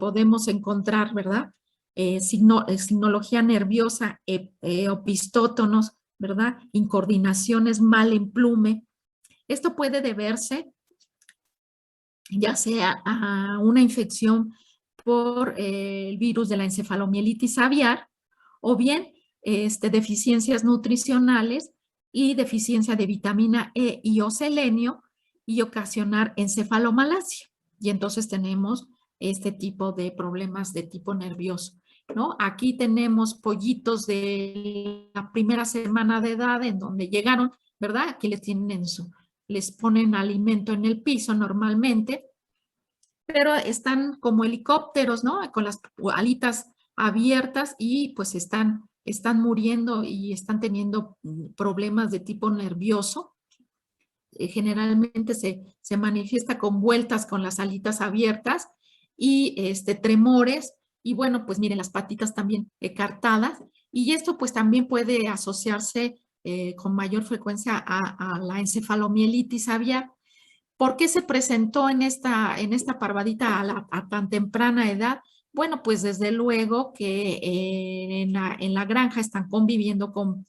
podemos encontrar, ¿verdad? Signología nerviosa, opistótonos, ¿verdad? Incoordinaciones, mal emplume. Esto puede deberse ya sea a una infección por el virus de la encefalomielitis aviar o bien deficiencias nutricionales y deficiencia de vitamina E y o selenio y ocasionar encefalomalacia. Y entonces tenemos este tipo de problemas de tipo nervioso, ¿no? Aquí tenemos pollitos de la primera semana de edad en donde llegaron, ¿verdad? Aquí les ponen alimento en el piso normalmente, pero están como helicópteros, ¿no? Con las alitas abiertas y pues están muriendo y están teniendo problemas de tipo nervioso. Generalmente se manifiesta con vueltas con las alitas abiertas y tremores. Y bueno, pues miren, las patitas también cartadas. Y esto pues también puede asociarse con mayor frecuencia a la encefalomielitis aviar. ¿Por qué se presentó en esta parvadita a tan temprana edad? Bueno, pues desde luego que en la granja están conviviendo con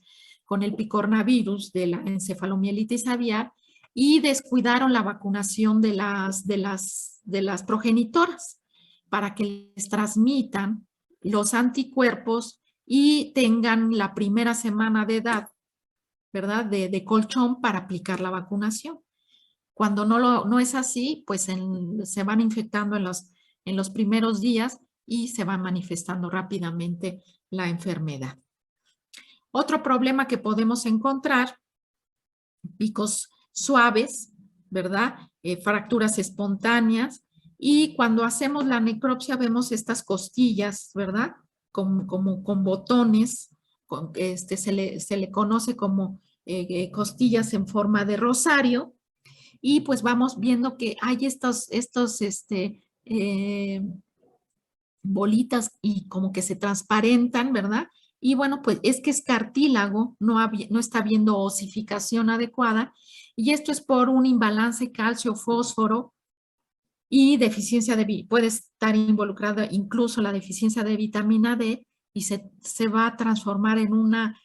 el picornavirus de la encefalomielitis aviar y descuidaron la vacunación de las progenitoras para que les transmitan los anticuerpos y tengan la primera semana de edad, ¿verdad? De colchón para aplicar la vacunación. Cuando no es así, pues se van infectando en los primeros días y se va manifestando rápidamente la enfermedad. Otro problema que podemos encontrar, picos suaves, ¿verdad? Fracturas espontáneas, y cuando hacemos la necropsia vemos estas costillas, ¿verdad? Como con botones, se le conoce como costillas en forma de rosario, y pues vamos viendo que hay estos bolitas y como que se transparentan, ¿verdad? Y bueno, pues es que es cartílago, no está habiendo osificación adecuada, y esto es por un imbalance calcio-fósforo y deficiencia puede estar involucrada incluso la deficiencia de vitamina D, y se va a transformar en una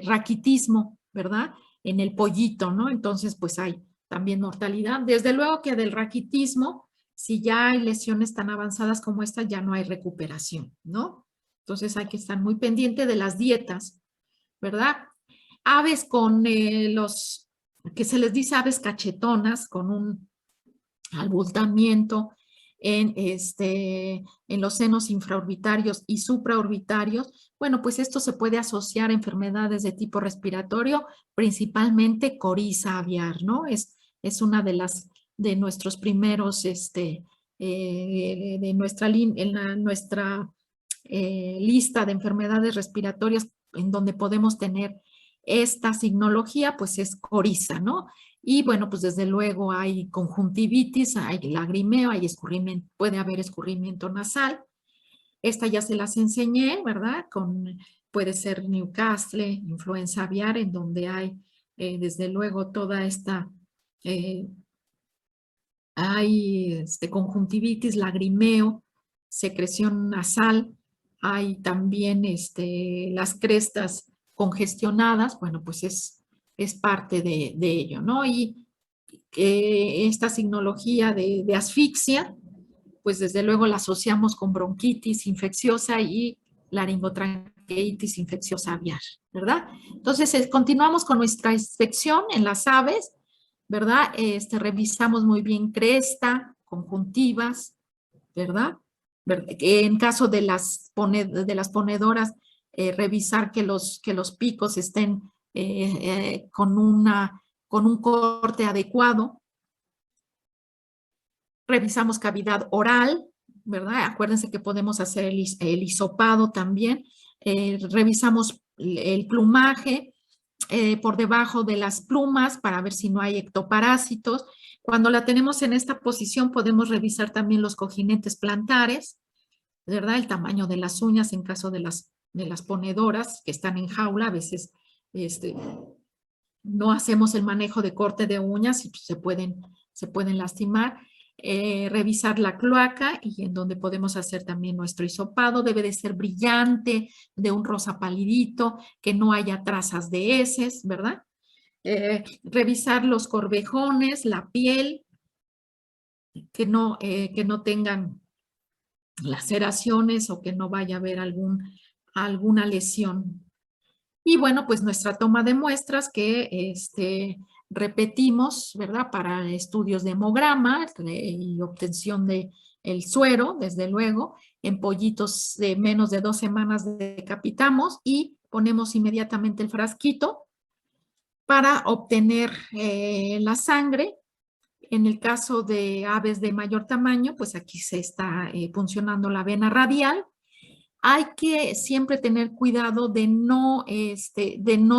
raquitismo, ¿verdad? En el pollito, ¿no? Entonces, pues hay también mortalidad. Desde luego que del raquitismo, si ya hay lesiones tan avanzadas como esta, ya no hay recuperación, ¿no? Entonces hay que estar muy pendiente de las dietas, ¿verdad? Aves con los que se les dice aves cachetonas, con un abultamiento en los senos infraorbitarios y supraorbitarios. Bueno, pues esto se puede asociar a enfermedades de tipo respiratorio, principalmente coriza aviar, ¿no? Es una de nuestros primeros, de nuestra lista de enfermedades respiratorias en donde podemos tener esta signología, pues es coriza, ¿no? Y bueno, pues desde luego hay conjuntivitis, hay lagrimeo, hay escurrimiento, puede haber escurrimiento nasal. Esta ya se las enseñé, ¿verdad? Puede ser Newcastle, influenza aviar, en donde hay desde luego toda esta, hay conjuntivitis, lagrimeo, secreción nasal, hay también las crestas congestionadas, bueno, pues es parte de ello, ¿no? Y esta signología de asfixia, pues desde luego la asociamos con bronquitis infecciosa y laringotranqueitis infecciosa aviar, ¿verdad? Entonces, continuamos con nuestra inspección en las aves, ¿verdad? Revisamos muy bien cresta, conjuntivas, ¿verdad? En caso de las ponedoras, revisar que los picos estén con un corte adecuado. Revisamos cavidad oral, ¿verdad? Acuérdense que podemos hacer el hisopado también. Revisamos el plumaje por debajo de las plumas para ver si no hay ectoparásitos. Cuando la tenemos en esta posición podemos revisar también los cojinetes plantares, ¿verdad? El tamaño de las uñas en caso de las ponedoras que están en jaula. A veces no hacemos el manejo de corte de uñas y se pueden lastimar. revisar la cloaca y en donde podemos hacer también nuestro hisopado. Debe de ser brillante, de un rosa palidito, que no haya trazas de heces, ¿verdad? Revisar los corvejones, la piel, que no tengan laceraciones o que no vaya a haber alguna lesión. Y bueno, pues nuestra toma de muestras que repetimos, ¿verdad? Para estudios de hemograma y obtención de el suero, desde luego, en pollitos de menos de 2 semanas decapitamos y ponemos inmediatamente el frasquito para obtener la sangre. En el caso de aves de mayor tamaño, pues aquí se está funcionando la vena radial. Hay que siempre tener cuidado de no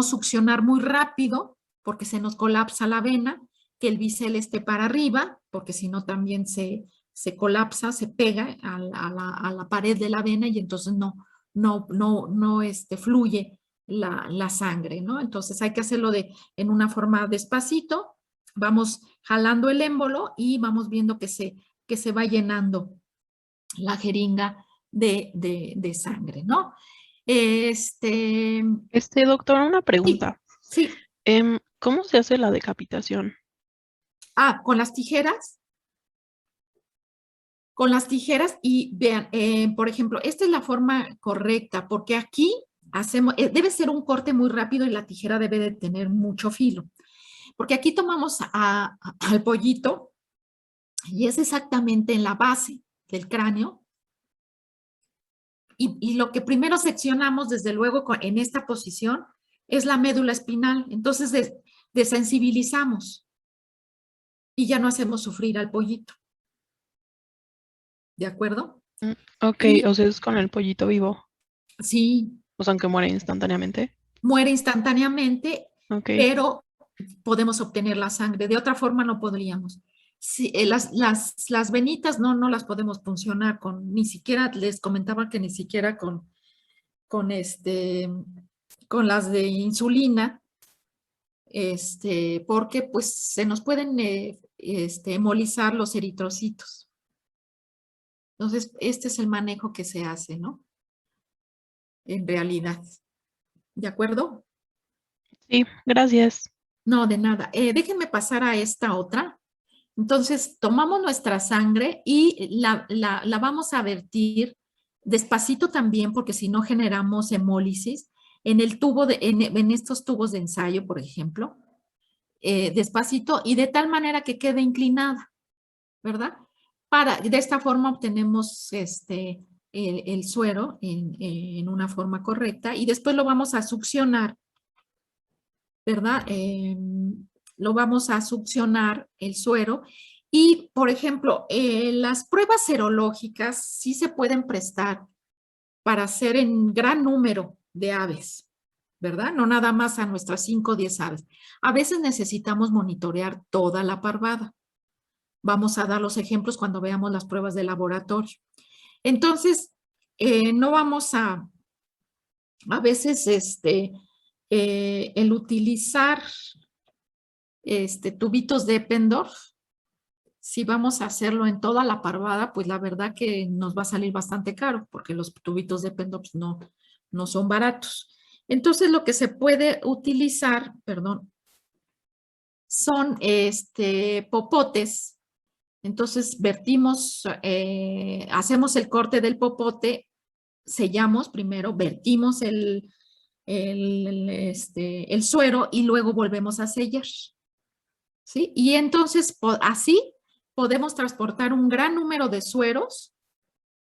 succionar muy rápido, porque se nos colapsa la vena, que el bisel esté para arriba, porque si no también se colapsa, se pega a la pared de la vena y entonces no fluye la sangre, ¿no? Entonces hay que hacerlo en una forma despacito, vamos jalando el émbolo y vamos viendo que se va llenando la jeringa de sangre, ¿no? Doctor, una Sí, pregunta. sí. ¿Cómo se hace la decapitación? Con las tijeras. Con las tijeras y vean, por ejemplo, esta es la forma correcta, porque aquí debe ser un corte muy rápido y la tijera debe de tener mucho filo. Porque aquí tomamos al pollito y es exactamente en la base del cráneo. Y lo que primero seccionamos, desde luego, en esta posición, es la médula espinal. Entonces, desensibilizamos y ya no hacemos sufrir al pollito. ¿De acuerdo? Ok, Y o sea, es con el pollito vivo. sí, O sea, aunque muere instantáneamente. muere instantáneamente, Ok. pero podemos obtener la sangre. De otra forma no podríamos. Sí, las venitas no las podemos funcionar ni siquiera, les comentaba que ni siquiera con, con las de insulina, porque pues se nos pueden hemolizar los eritrocitos. Entonces, este es el manejo que se hace, ¿no? En realidad. ¿De acuerdo? Sí, gracias. No, de nada. Déjenme pasar a esta otra. Entonces, tomamos nuestra sangre y la vamos a vertir despacito también, porque si no generamos hemólisis en el tubo en estos tubos de ensayo, por ejemplo, despacito y de tal manera que quede inclinada, ¿verdad? De esta forma obtenemos el suero en una forma correcta y después lo vamos a succionar, ¿verdad? Lo vamos a succionar el suero y, por ejemplo, las pruebas serológicas sí se pueden prestar para hacer en gran número de aves, ¿verdad? No nada más a nuestras 5 o 10 aves. A veces necesitamos monitorear toda la parvada. Vamos a dar los ejemplos cuando veamos las pruebas de laboratorio. Entonces, no vamos a veces, el utilizar tubitos de Eppendorf, si vamos a hacerlo en toda la parvada, pues la verdad que nos va a salir bastante caro, porque los tubitos de Eppendorf no son baratos. Entonces, lo que se puede utilizar, perdón, son popotes. Entonces, vertimos, hacemos el corte del popote, sellamos primero, vertimos el suero y luego volvemos a sellar. ¿Sí? Y entonces, así podemos transportar un gran número de sueros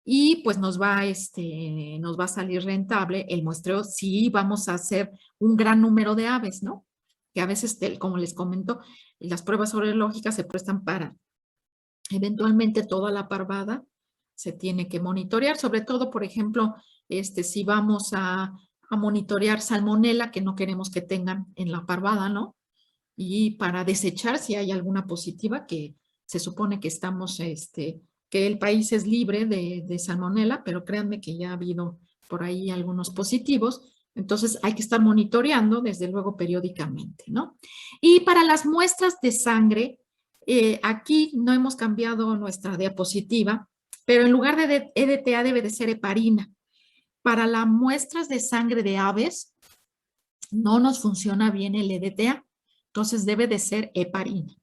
y pues nos va a salir rentable el muestreo si vamos a hacer un gran número de aves, ¿no? Que a veces, como les comento, las pruebas sorológicas se prestan para eventualmente toda la parvada se tiene que monitorear, sobre todo, por ejemplo, si vamos a monitorear salmonela, que no queremos que tengan en la parvada, ¿no? Y para desechar si hay alguna positiva, que se supone que que el país es libre de salmonela, pero créanme que ya ha habido por ahí algunos positivos, entonces hay que estar monitoreando, desde luego, periódicamente, ¿no? Y para las muestras de sangre, Aquí no hemos cambiado nuestra diapositiva, pero en lugar de EDTA debe de ser heparina. Para las muestras de sangre de aves no nos funciona bien el EDTA, entonces debe de ser heparina,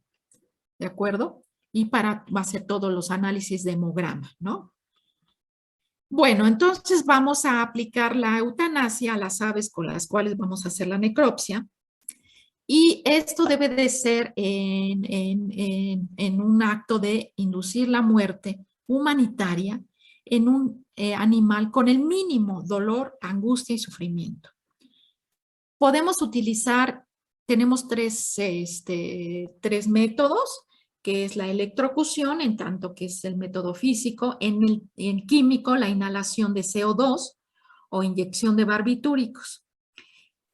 ¿de acuerdo? Y para hacer todos los análisis de hemograma, ¿no? Bueno, entonces vamos a aplicar la eutanasia a las aves con las cuales vamos a hacer la necropsia. Y esto debe de ser en un acto de inducir la muerte humanitaria en un animal con el mínimo dolor, angustia y sufrimiento. Podemos utilizar, tenemos tres métodos, que es la electrocución, en tanto que es el método físico, en químico, la inhalación de CO2 o inyección de barbitúricos.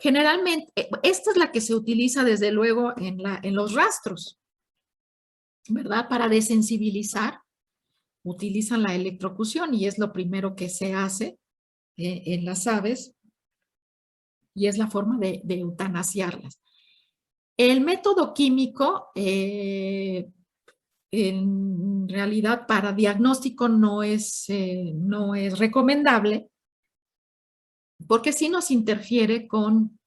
Generalmente, esta es la que se utiliza desde luego en los rastros, ¿verdad? Para desensibilizar, utilizan la electrocución y es lo primero que se hace en las aves y es la forma de eutanasiarlas. El método químico, en realidad para diagnóstico no es recomendable porque sí nos interfiere con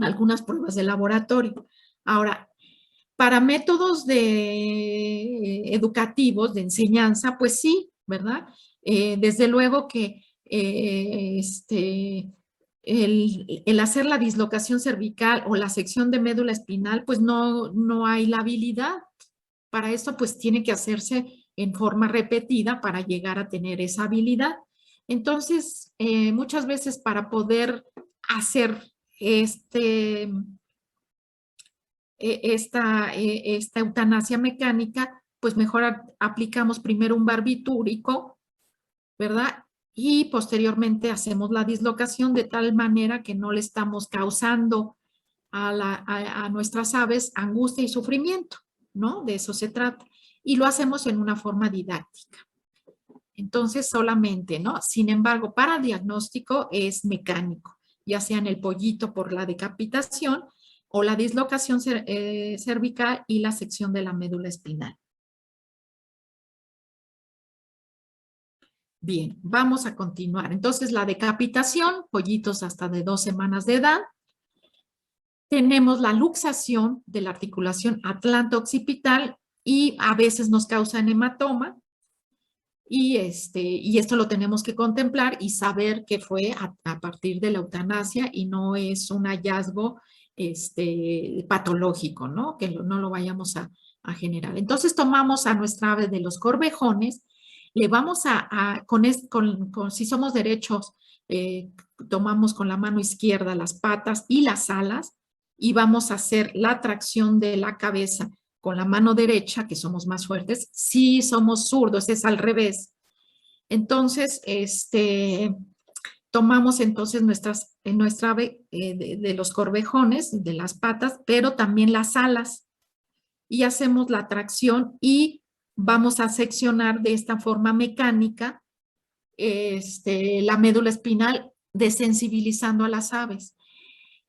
algunas pruebas de laboratorio. Ahora, para métodos educativos, de enseñanza, pues sí, ¿verdad? Desde luego que el hacer la dislocación cervical o la sección de médula espinal, pues no hay la habilidad. Para eso, pues tiene que hacerse en forma repetida para llegar a tener esa habilidad. Entonces, muchas veces para poder hacer esta eutanasia mecánica, pues mejor aplicamos primero un barbitúrico, ¿verdad? Y posteriormente hacemos la dislocación de tal manera que no le estamos causando a nuestras aves angustia y sufrimiento, ¿no? De eso se trata. Y lo hacemos en una forma didáctica. Entonces, solamente, ¿no? Sin embargo, para diagnóstico es mecánico, ya sea en el pollito por la decapitación o la dislocación cervical y la sección de la médula espinal. Bien, vamos a continuar. Entonces, la decapitación, pollitos hasta de 2 semanas de edad. Tenemos la luxación de la articulación atlanto-occipital y a veces nos causa hematoma. Y esto lo tenemos que contemplar y saber que fue a partir de la eutanasia y no es un hallazgo patológico, ¿no? Que no lo vayamos a generar. Entonces tomamos a nuestra ave de los corvejones, le vamos si somos derechos, tomamos con la mano izquierda las patas y las alas y vamos a hacer la tracción de la cabeza con la mano derecha, que somos más fuertes. Si somos zurdos, es al revés. Entonces, tomamos entonces nuestra ave de los corvejones, de las patas, pero también las alas, y hacemos la tracción y vamos a seccionar de esta forma mecánica la médula espinal, desensibilizando a las aves.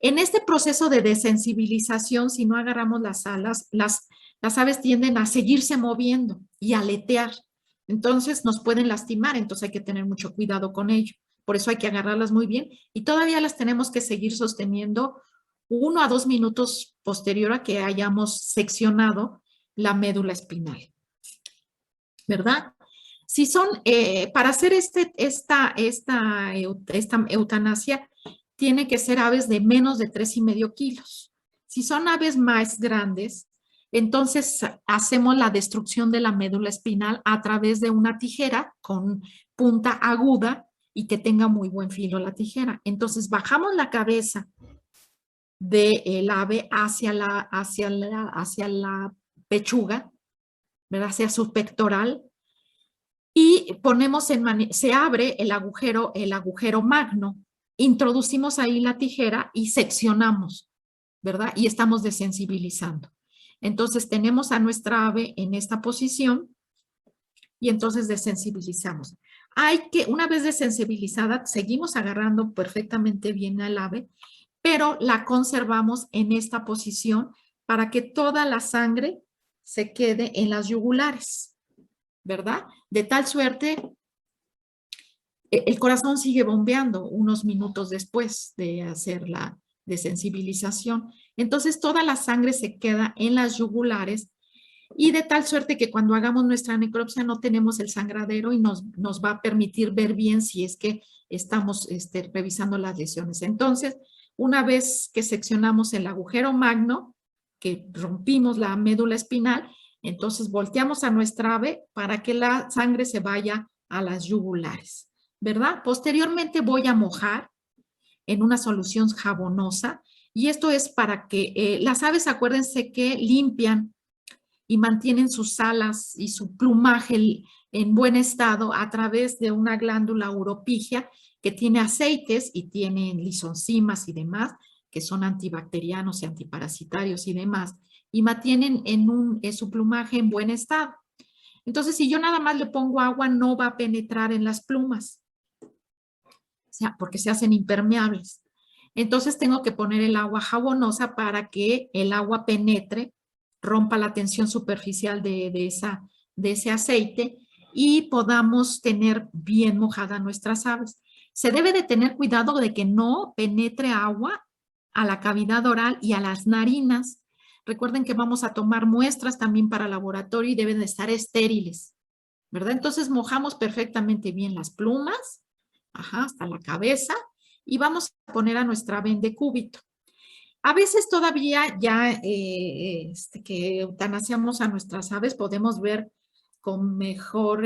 En este proceso de desensibilización, si no agarramos las alas, las aves tienden a seguirse moviendo y a aletear. Entonces nos pueden lastimar, entonces hay que tener mucho cuidado con ello. Por eso hay que agarrarlas muy bien y todavía las tenemos que seguir sosteniendo 1 a 2 minutos posterior a que hayamos seccionado la médula espinal. ¿Verdad? Si son, para hacer esta eutanasia, tiene que ser aves de menos de 3,5 kilos. Si son aves más grandes, entonces hacemos la destrucción de la médula espinal a través de una tijera con punta aguda y que tenga muy buen filo la tijera. Entonces bajamos la cabeza del ave hacia la pechuga, ¿verdad? Hacia su pectoral, y se abre el agujero magno, introducimos ahí la tijera y seccionamos, ¿verdad? Y estamos desensibilizando. Entonces tenemos a nuestra ave en esta posición y entonces desensibilizamos. Una vez desensibilizada, seguimos agarrando perfectamente bien al ave, pero la conservamos en esta posición para que toda la sangre se quede en las yugulares, ¿verdad? De tal suerte, el corazón sigue bombeando unos minutos después de hacer la desensibilización. Entonces, toda la sangre se queda en las yugulares y de tal suerte que cuando hagamos nuestra necropsia no tenemos el sangradero y nos va a permitir ver bien si es que estamos revisando las lesiones. Entonces, una vez que seccionamos el agujero magno, que rompimos la médula espinal, entonces volteamos a nuestra ave para que la sangre se vaya a las yugulares, ¿verdad? Posteriormente voy a mojar en una solución jabonosa y esto es para que las aves, acuérdense que limpian y mantienen sus alas y su plumaje en buen estado a través de una glándula uropigia que tiene aceites y tiene lisoncimas y demás, que son antibacterianos y antiparasitarios y demás, y mantienen en su plumaje en buen estado. Entonces, si yo nada más le pongo agua, no va a penetrar en las plumas, o sea, porque se hacen impermeables. Entonces, tengo que poner el agua jabonosa para que el agua penetre, rompa la tensión superficial de ese aceite y podamos tener bien mojada nuestras aves. Se debe de tener cuidado de que no penetre agua a la cavidad oral y a las narinas. Recuerden que vamos a tomar muestras también para laboratorio y deben de estar estériles, ¿verdad? Entonces mojamos perfectamente bien las plumas, hasta la cabeza, y vamos a poner a nuestra ave en decúbito. A veces todavía ya que eutanasiamos a nuestras aves, podemos ver con mejor,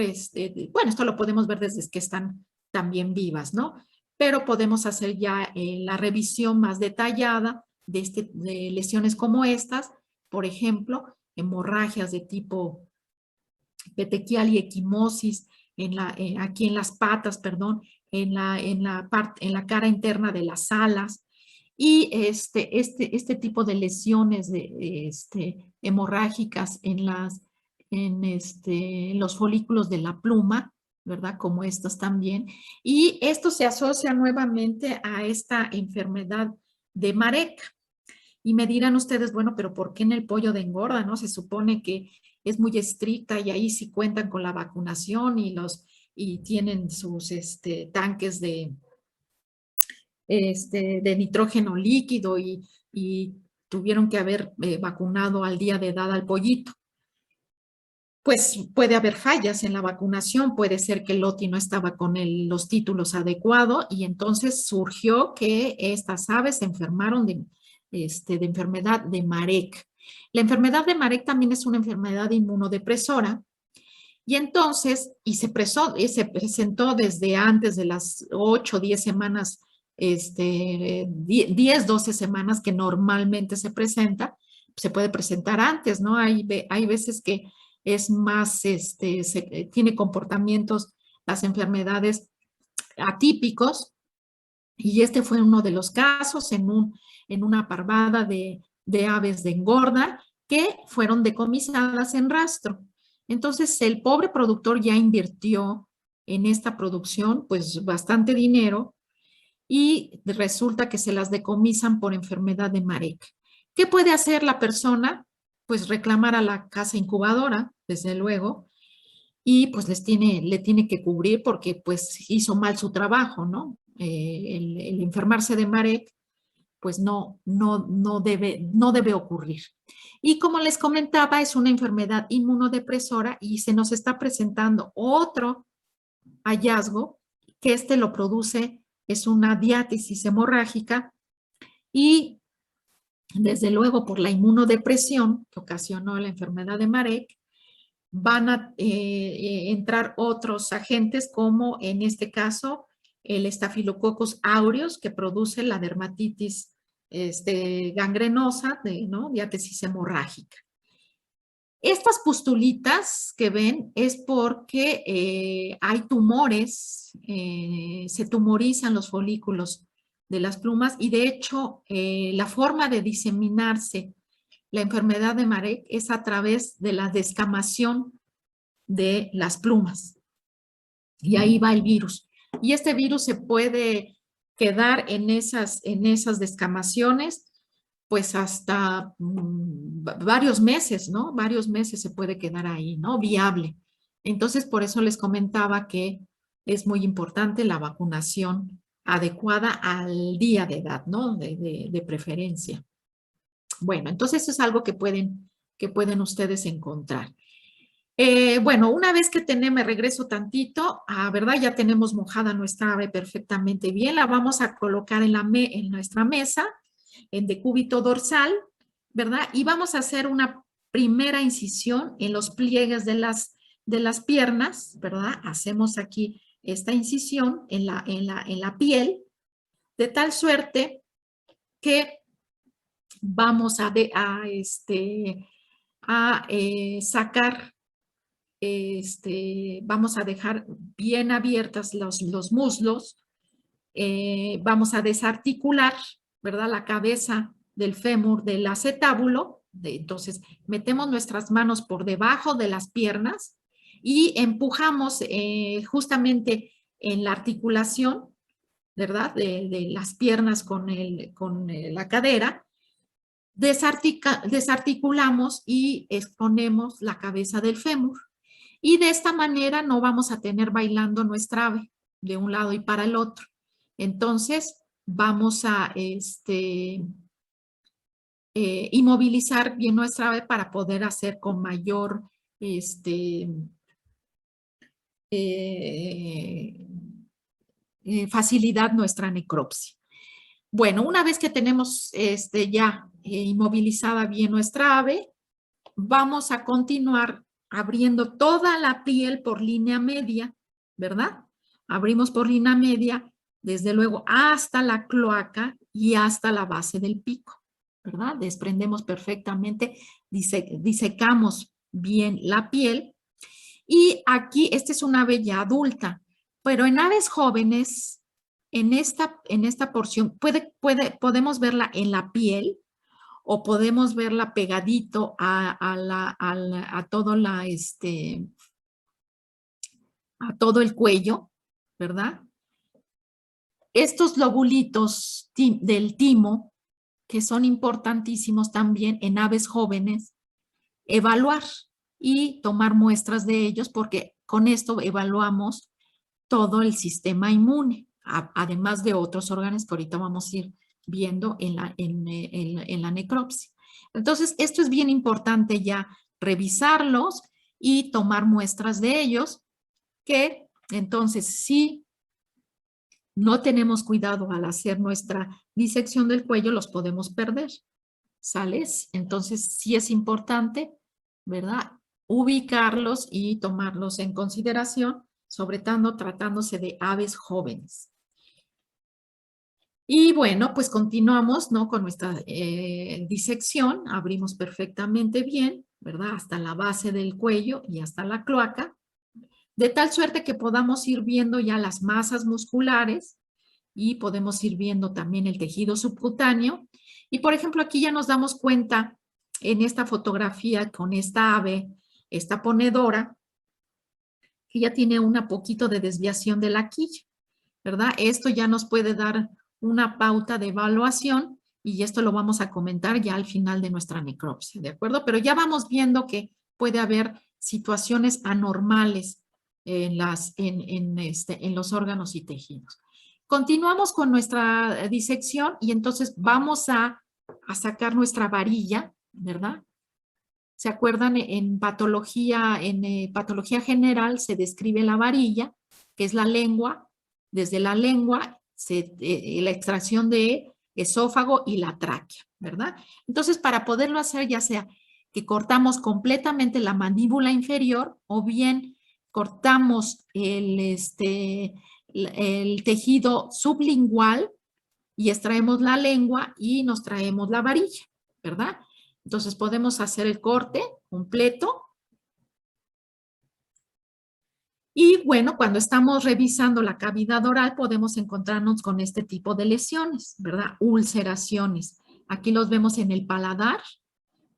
bueno, esto lo podemos ver desde que están también vivas, ¿no? Pero podemos hacer ya la revisión más detallada de lesiones como estas, por ejemplo, hemorragias de tipo petequial y equimosis aquí en las patas, perdón, en la cara interna de las alas, y este tipo de lesiones hemorrágicas en los folículos de la pluma, ¿verdad? Como estas también. Y esto se asocia nuevamente a esta enfermedad de Marek. Y me dirán ustedes, bueno, pero ¿por qué en el pollo de engorda, no? Se supone que es muy estricta y ahí sí cuentan con la vacunación y tienen sus tanques de nitrógeno líquido y tuvieron que haber vacunado al día de edad al pollito. Pues puede haber fallas en la vacunación, puede ser que el LOTI no estaba con los títulos adecuados y entonces surgió que estas aves se enfermaron de enfermedad de Marek. La enfermedad de Marek también es una enfermedad inmunodepresora y entonces, se presentó desde antes de las 8 o 10 semanas, 10, 12 semanas que normalmente se presenta, se puede presentar antes, ¿no? Hay veces que es más, tiene comportamientos, las enfermedades atípicos, y este fue uno de los casos en una parvada de aves de engorda que fueron decomisadas en rastro. Entonces, el pobre productor ya invirtió en esta producción, pues, bastante dinero y resulta que se las decomisan por enfermedad de Marek. ¿Qué puede hacer la persona? Pues reclamar a la casa incubadora, desde luego, y pues le tiene que cubrir porque pues hizo mal su trabajo, ¿no? El enfermarse de Marek, pues no debe ocurrir. Y como les comentaba, es una enfermedad inmunodepresora y se nos está presentando otro hallazgo que lo produce, es una diátesis hemorrágica y desde luego por la inmunodepresión que ocasionó la enfermedad de Marek, van a entrar otros agentes como en este caso el Staphylococcus aureus que produce la dermatitis gangrenosa, ¿no? Diátesis hemorrágica. Estas pustulitas que ven es porque hay tumores, se tumorizan los folículos de las plumas y de hecho la forma de diseminarse la enfermedad de Marek es a través de la descamación de las plumas. Y ahí va el virus. Y este virus se puede quedar en esas descamaciones pues hasta varios meses, ¿no? Varios meses se puede quedar ahí, ¿no? Viable. Entonces, por eso les comentaba que es muy importante la vacunación adecuada al día de edad, ¿no? De preferencia. Bueno, entonces eso es algo que pueden ustedes encontrar. Bueno, una vez que me regreso tantito, ¿verdad? Ya tenemos mojada nuestra ave perfectamente bien. La vamos a colocar en nuestra mesa, en decúbito dorsal, ¿verdad? Y vamos a hacer una primera incisión en los pliegues de las piernas, ¿verdad? Hacemos aquí esta incisión en la piel, de tal suerte que vamos a sacar, vamos a dejar bien abiertas los muslos, vamos a desarticular, ¿verdad? La cabeza del fémur del acetábulo. Entonces, metemos nuestras manos por debajo de las piernas y empujamos justamente en la articulación, ¿verdad? De las piernas con la cadera. Desarticulamos y exponemos la cabeza del fémur. Y de esta manera no vamos a tener bailando nuestra ave de un lado y para el otro. Entonces, vamos a inmovilizar bien nuestra ave para poder hacer con mayor facilidad nuestra necropsia. Bueno, una vez que tenemos ya inmovilizada bien nuestra ave, vamos a continuar abriendo toda la piel por línea media, ¿verdad? Abrimos por línea media, desde luego hasta la cloaca y hasta la base del pico, ¿verdad? Desprendemos perfectamente, disecamos bien la piel. Y aquí, esta es una ave ya adulta, pero en aves jóvenes, en esta porción, podemos verla en la piel, o podemos verla pegadito a todo el cuello, ¿verdad? Estos lobulitos del timo, que son importantísimos también en aves jóvenes, evaluar y tomar muestras de ellos, porque con esto evaluamos todo el sistema inmune, además de otros órganos que ahorita vamos a ir viendo en la necropsia. Entonces, esto es bien importante ya revisarlos y tomar muestras de ellos, que entonces si no tenemos cuidado al hacer nuestra disección del cuello, los podemos perder, ¿sales? Entonces, sí es importante, ¿verdad? Ubicarlos y tomarlos en consideración, sobre todo tratándose de aves jóvenes. Y bueno, pues continuamos, ¿no? Con nuestra disección, abrimos perfectamente bien, ¿verdad? Hasta la base del cuello y hasta la cloaca, de tal suerte que podamos ir viendo ya las masas musculares y podemos ir viendo también el tejido subcutáneo. Y por ejemplo, aquí ya nos damos cuenta en esta fotografía con esta ave, esta ponedora, que ya tiene un poquito de desviación de la quilla, ¿verdad? Esto ya nos puede dar una pauta de evaluación y esto lo vamos a comentar ya al final de nuestra necropsia, ¿de acuerdo? Pero ya vamos viendo que puede haber situaciones anormales en los órganos y tejidos. Continuamos con nuestra disección y entonces vamos a sacar nuestra varilla, ¿verdad? ¿Se acuerdan? En patología general se describe la varilla, que es la lengua. Desde la lengua, la extracción de esófago y la tráquea, ¿verdad? Entonces, para poderlo hacer, ya sea que cortamos completamente la mandíbula inferior o bien cortamos el tejido sublingual y extraemos la lengua y nos traemos la varilla, ¿verdad? Entonces podemos hacer el corte completo. Y bueno, cuando estamos revisando la cavidad oral podemos encontrarnos con este tipo de lesiones, ¿verdad? Ulceraciones. Aquí los vemos en el paladar,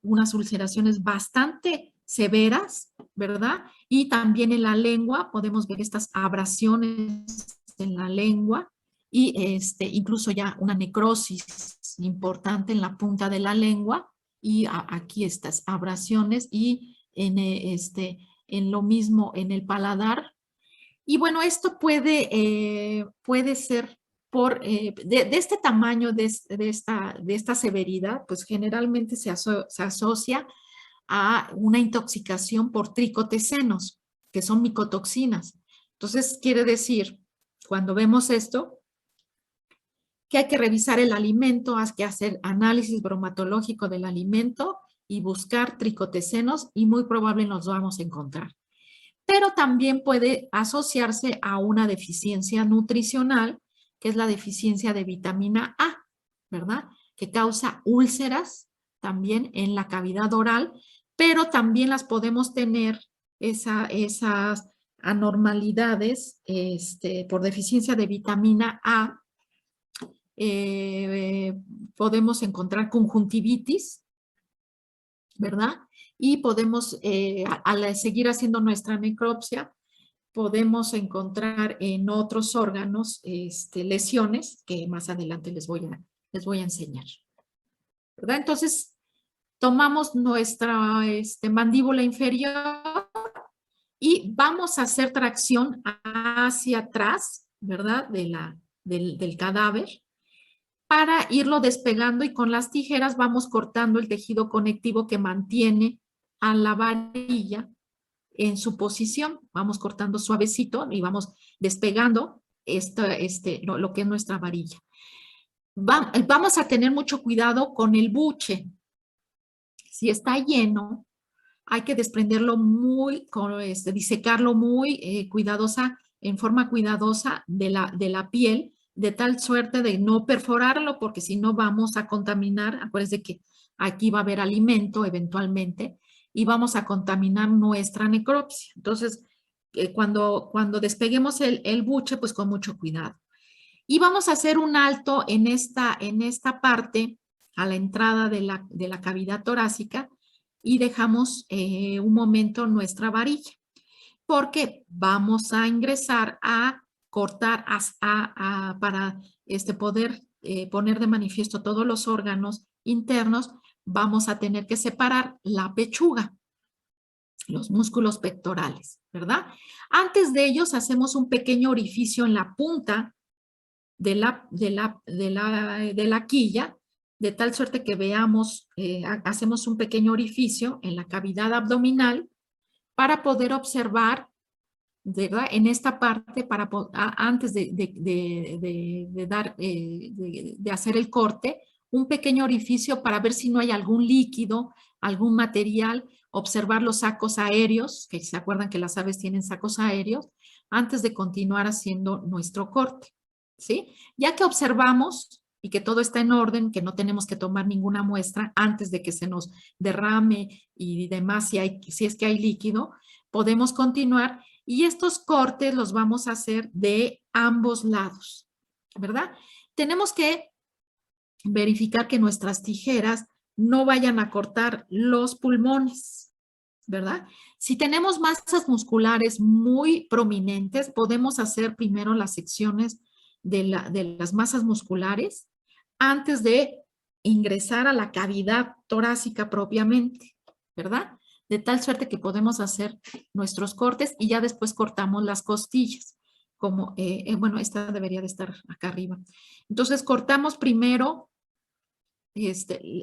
unas ulceraciones bastante severas, ¿verdad? Y también en la lengua podemos ver estas abrasiones en la lengua y incluso ya una necrosis importante en la punta de la lengua y aquí estas abrasiones y en lo mismo en el paladar. Y bueno, esto puede ser de este tamaño, de esta severidad, pues generalmente se asocia a una intoxicación por tricotecenos, que son micotoxinas. Entonces, quiere decir, cuando vemos esto, que hay que revisar el alimento, hay que hacer análisis bromatológico del alimento y buscar tricotecenos y muy probable nos vamos a encontrar. Pero también puede asociarse a una deficiencia nutricional, que es la deficiencia de vitamina A, ¿verdad? Que causa úlceras también en la cavidad oral, pero también las podemos tener esas anormalidades por deficiencia de vitamina A. Podemos encontrar conjuntivitis, ¿verdad? Y podemos, al seguir haciendo nuestra necropsia, podemos encontrar en otros órganos lesiones que más adelante les voy a enseñar, ¿verdad? Entonces, tomamos nuestra mandíbula inferior y vamos a hacer tracción hacia atrás, ¿verdad? Del cadáver para irlo despegando y con las tijeras vamos cortando el tejido conectivo que mantiene a la varilla en su posición. Vamos cortando suavecito y vamos despegando lo que es nuestra varilla. Vamos a tener mucho cuidado con el buche. Si está lleno, hay que desprenderlo disecarlo muy en forma cuidadosa de la piel, de tal suerte de no perforarlo, porque si no vamos a contaminar. Acuérdense que aquí va a haber alimento eventualmente y vamos a contaminar nuestra necropsia. Entonces, cuando despeguemos el buche, pues con mucho cuidado. Y vamos a hacer un alto en esta parte, a la entrada de la cavidad torácica, y dejamos un momento nuestra varilla, porque vamos a ingresar a cortar para poder poner de manifiesto todos los órganos internos. Vamos a tener que separar la pechuga, los músculos pectorales, ¿verdad? Antes de ellos hacemos un pequeño orificio en la punta de la quilla, de tal suerte que veamos, hacemos un pequeño orificio en la cavidad abdominal para poder observar, ¿verdad? En esta parte, antes de hacer el corte, un pequeño orificio para ver si no hay algún líquido, algún material, observar los sacos aéreos, que se acuerdan que las aves tienen sacos aéreos, antes de continuar haciendo nuestro corte, ¿sí? Ya que observamos y que todo está en orden, que no tenemos que tomar ninguna muestra antes de que se nos derrame y demás, si es que hay líquido, podemos continuar. Y estos cortes los vamos a hacer de ambos lados, ¿verdad? Tenemos que verificar que nuestras tijeras no vayan a cortar los pulmones, ¿verdad? Si tenemos masas musculares muy prominentes, podemos hacer primero las secciones de las masas musculares antes de ingresar a la cavidad torácica propiamente, ¿verdad? De tal suerte que podemos hacer nuestros cortes y ya después cortamos las costillas. Bueno, esta debería de estar acá arriba. Entonces cortamos primero,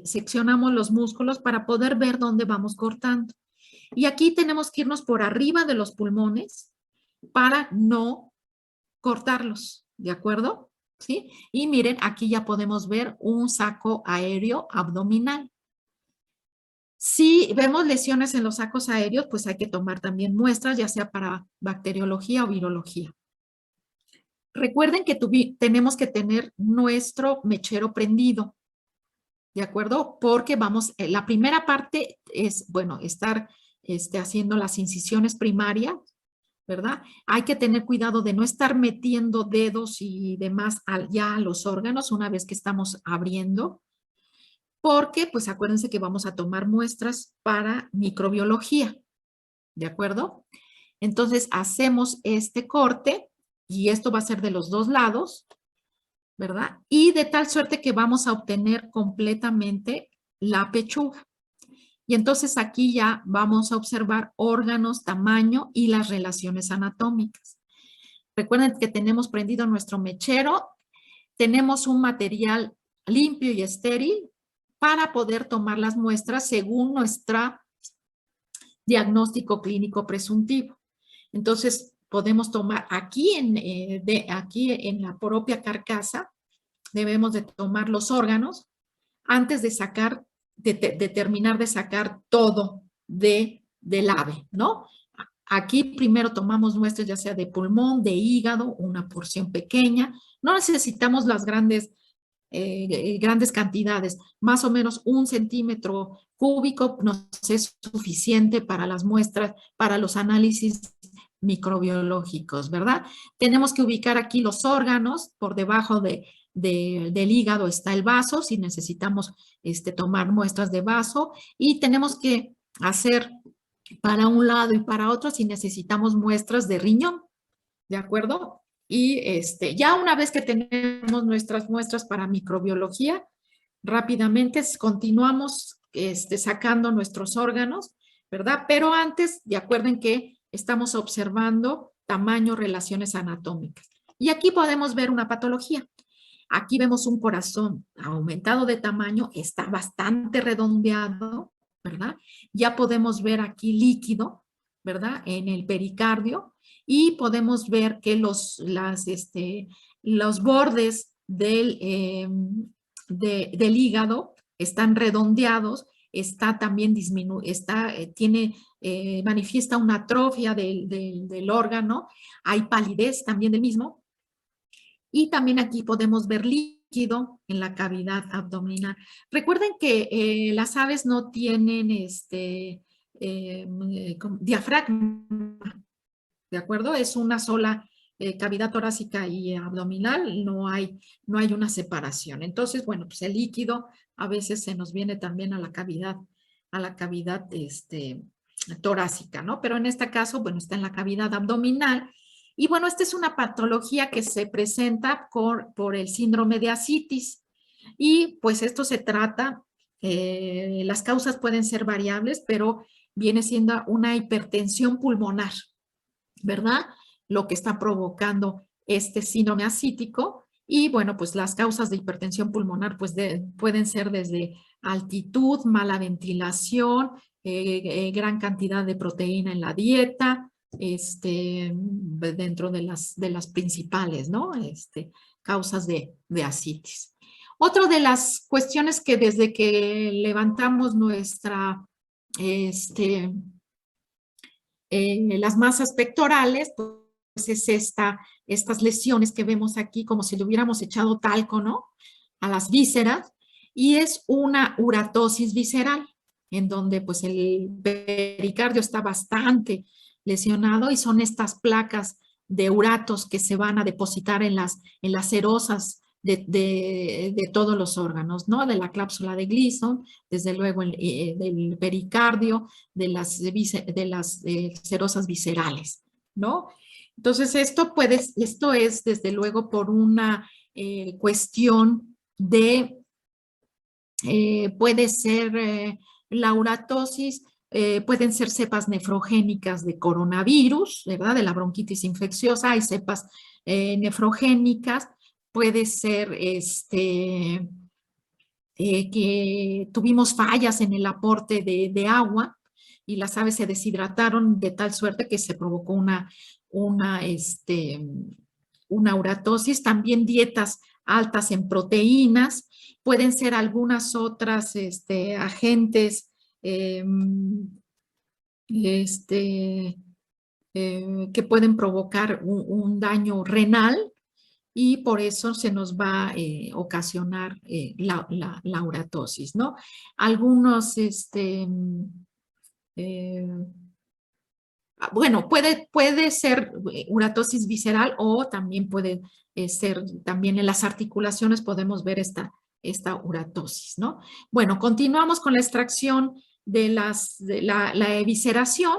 seccionamos los músculos para poder ver dónde vamos cortando. Y aquí tenemos que irnos por arriba de los pulmones para no cortarlos, ¿de acuerdo? ¿Sí? Y miren, aquí ya podemos ver un saco aéreo abdominal. Si vemos lesiones en los sacos aéreos, pues hay que tomar también muestras, ya sea para bacteriología o virología. Recuerden que tenemos que tener nuestro mechero prendido, ¿de acuerdo? Porque la primera parte es, bueno, estar haciendo las incisiones primarias, ¿verdad? Hay que tener cuidado de no estar metiendo dedos y demás ya a los órganos una vez que estamos abriendo, porque pues acuérdense que vamos a tomar muestras para microbiología, ¿de acuerdo? Entonces hacemos este corte y esto va a ser de los dos lados ¿verdad? Y de tal suerte que vamos a obtener completamente la pechuga. Y entonces aquí ya vamos a observar órganos, tamaño y las relaciones anatómicas. Recuerden que tenemos prendido nuestro mechero, tenemos un material limpio y estéril para poder tomar las muestras según nuestro diagnóstico clínico presuntivo. Entonces, podemos tomar aquí aquí en la propia carcasa, debemos de tomar los órganos antes de sacar, de terminar de sacar todo del ave, ¿no? Aquí primero tomamos muestras ya sea de pulmón, de hígado, una porción pequeña. No necesitamos las grandes cantidades, más o menos 1 centímetro cúbico nos es suficiente para las muestras, para los análisis microbiológicos, ¿verdad? Tenemos que ubicar aquí los órganos, por debajo del hígado está el vaso, si necesitamos tomar muestras de vaso, y tenemos que hacer para un lado y para otro si necesitamos muestras de riñón, ¿de acuerdo? Y ya una vez que tenemos nuestras muestras para microbiología, rápidamente continuamos sacando nuestros órganos, ¿verdad? Pero antes, de acuerden que estamos observando tamaño, relaciones anatómicas. Y aquí podemos ver una patología. Aquí vemos un corazón aumentado de tamaño, está bastante redondeado, ¿verdad? Ya podemos ver aquí líquido, ¿verdad? En el pericardio, y podemos ver que los bordes del hígado están redondeados, está también manifiesta una atrofia del órgano, hay palidez también del mismo, y también aquí podemos ver líquido en la cavidad abdominal. Recuerden que las aves no tienen diafragma, ¿de acuerdo? Es una sola cavidad torácica y abdominal, no hay una separación. Entonces, bueno, pues el líquido a veces se nos viene también a la cavidad torácica, ¿no? Pero en este caso, bueno, está en la cavidad abdominal. Y bueno, esta es una patología que se presenta por el síndrome de ascitis. Y pues esto se trata, las causas pueden ser variables, pero viene siendo una hipertensión pulmonar, ¿verdad? Lo que está provocando este síndrome ascítico. Y bueno, pues las causas de hipertensión pulmonar pues pueden ser desde altitud, mala ventilación, gran cantidad de proteína en la dieta, dentro de las principales, ¿no? Causas de ascitis. Otra de las cuestiones que desde que levantamos las masas pectorales, pues es estas lesiones que vemos aquí como si le hubiéramos echado talco, ¿no? A las vísceras, y es una uratosis visceral, en donde pues el pericardio está bastante lesionado y son estas placas de uratos que se van a depositar en las serosas de todos los órganos, ¿no? De la cláusula de Gleason, desde luego del pericardio, de las serosas viscerales, ¿no? Entonces, esto es desde luego por una cuestión puede ser la uratosis, pueden ser cepas nefrogénicas de coronavirus, ¿verdad? De la bronquitis infecciosa, hay cepas nefrogénicas, puede ser que tuvimos fallas en el aporte de agua y las aves se deshidrataron de tal suerte que se provocó una uratosis. También dietas altas en proteínas, pueden ser algunas otras agentes que pueden provocar un daño renal, y por eso se nos va a ocasionar la uratosis, ¿no? Algunos, bueno, puede ser uratosis visceral, o también puede ser, también en las articulaciones podemos ver esta uratosis, ¿no? Bueno, continuamos con la extracción de la evisceración,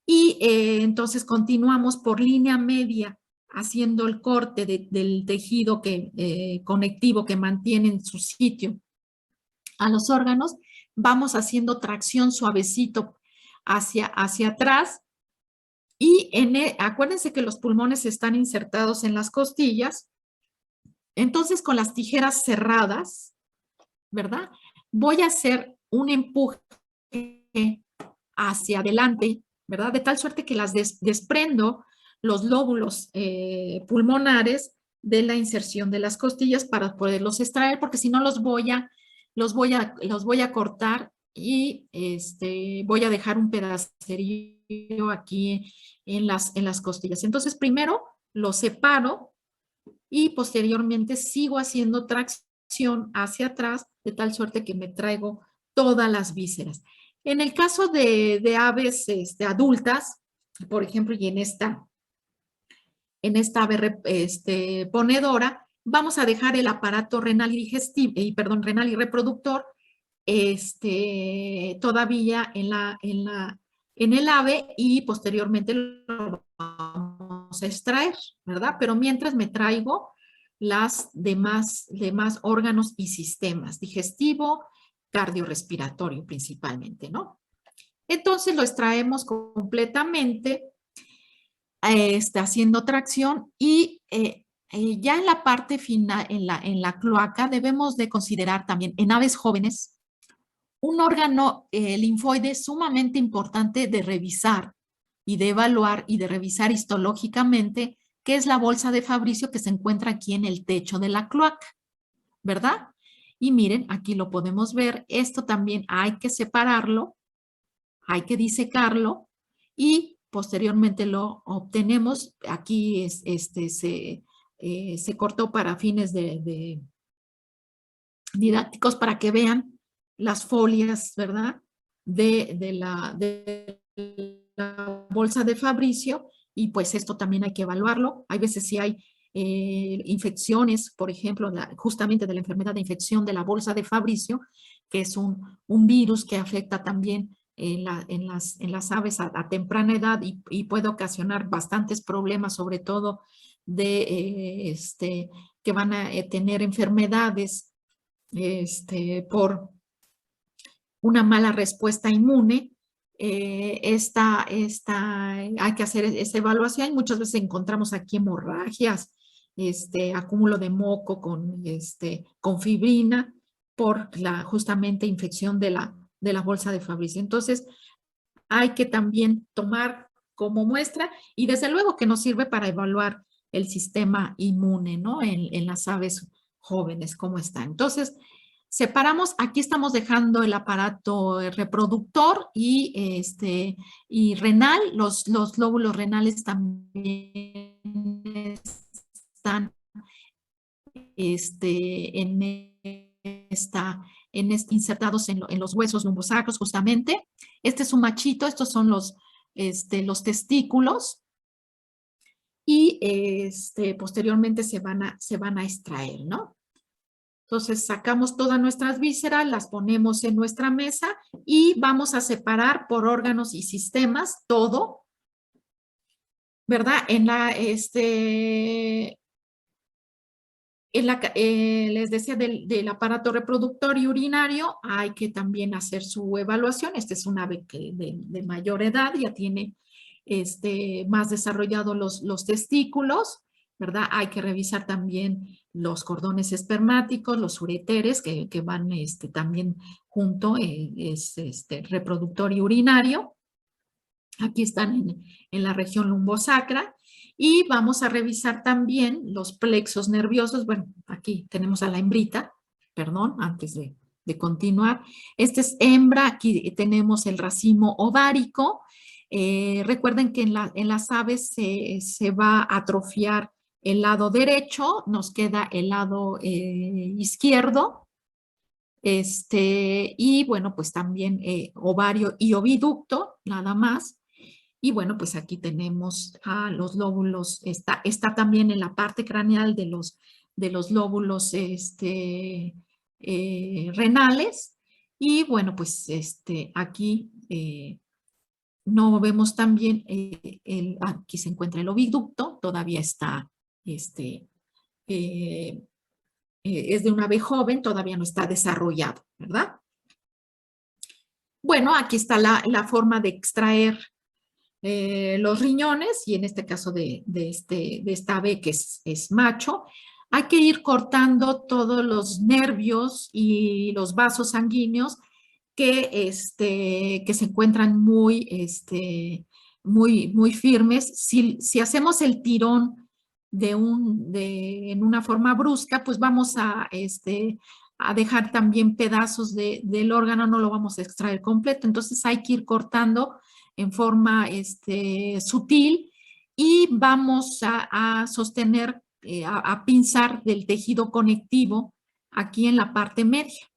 y entonces continuamos por línea media haciendo el corte del tejido conectivo que mantiene en su sitio a los órganos, vamos haciendo tracción suavecito hacia atrás y acuérdense que los pulmones están insertados en las costillas, entonces con las tijeras cerradas, ¿verdad? Voy a hacer un empuje hacia adelante, ¿verdad? De tal suerte que las desprendo los lóbulos pulmonares de la inserción de las costillas para poderlos extraer, porque si no los voy a cortar y voy a dejar un pedacerío aquí en las costillas. Entonces, primero los separo y posteriormente sigo haciendo tracción hacia atrás de tal suerte que me traigo todas las vísceras. En el caso de aves adultas, por ejemplo, y en esta ave ponedora, vamos a dejar el aparato renal y digestivo, renal y reproductor todavía en el ave y posteriormente lo vamos a extraer, ¿verdad? Pero mientras me traigo las demás órganos y sistemas, digestivo, cardiorrespiratorio principalmente, ¿no? Entonces lo extraemos completamente, haciendo tracción y ya en la parte final, en la cloaca, debemos de considerar también en aves jóvenes un órgano linfoide sumamente importante de revisar y de evaluar y de revisar histológicamente, que es la bolsa de Fabricio que se encuentra aquí en el techo de la cloaca, ¿verdad? Y miren, aquí lo podemos ver, esto también hay que separarlo, hay que disecarlo y posteriormente lo obtenemos. Aquí se cortó para fines didácticos para que vean las folias, ¿verdad? De la bolsa de Fabricio y pues esto también hay que evaluarlo. Hay veces si hay infecciones, por ejemplo, justamente de la enfermedad de infección de la bolsa de Fabricio, que es un virus que afecta también en las aves a temprana edad y puede ocasionar bastantes problemas, sobre todo de que van a tener enfermedades por una mala respuesta inmune. Hay que hacer esa evaluación. Muchas veces encontramos aquí hemorragias, acúmulo de moco con fibrina por la justamente infección de la bolsa de Fabricio. Entonces, hay que también tomar como muestra y desde luego que nos sirve para evaluar el sistema inmune, ¿no? En las aves jóvenes, cómo está. Entonces, separamos, aquí estamos dejando el aparato reproductor y renal, los lóbulos renales también están insertados en los huesos lumbosacros justamente. Este es un machito, estos son los testículos y posteriormente se van a extraer, ¿no? Entonces sacamos todas nuestras vísceras, las ponemos en nuestra mesa y vamos a separar por órganos y sistemas todo, ¿verdad? Les decía del aparato reproductor y urinario, hay que también hacer su evaluación. Este es un ave de mayor edad, ya tiene más desarrollados los testículos, ¿verdad? Hay que revisar también los cordones espermáticos, los ureteres que van también junto, es reproductor y urinario. Aquí están en la región lumbosacra. Y vamos a revisar también los plexos nerviosos. Bueno, aquí tenemos a la hembrita, perdón, antes de continuar. Esta es hembra, aquí tenemos el racimo ovárico. Recuerden que en las aves se va a atrofiar el lado derecho, nos queda el lado izquierdo. Y bueno, pues también ovario y oviducto, nada más. Y bueno, pues aquí tenemos a los lóbulos, está también en la parte craneal de los lóbulos renales. Y bueno, pues aquí no vemos también, aquí se encuentra el oviducto, todavía está, eh, es de un ave joven, todavía no está desarrollado, ¿verdad? Bueno, aquí está la forma de extraer los riñones, y en este caso de esta ave que es macho, hay que ir cortando todos los nervios y los vasos sanguíneos que se encuentran muy firmes. Si hacemos el tirón en una forma brusca, pues vamos a dejar también pedazos del órgano, no lo vamos a extraer completo. Entonces hay que ir cortando en forma sutil, y vamos a sostener, a pinzar del tejido conectivo aquí en la parte media,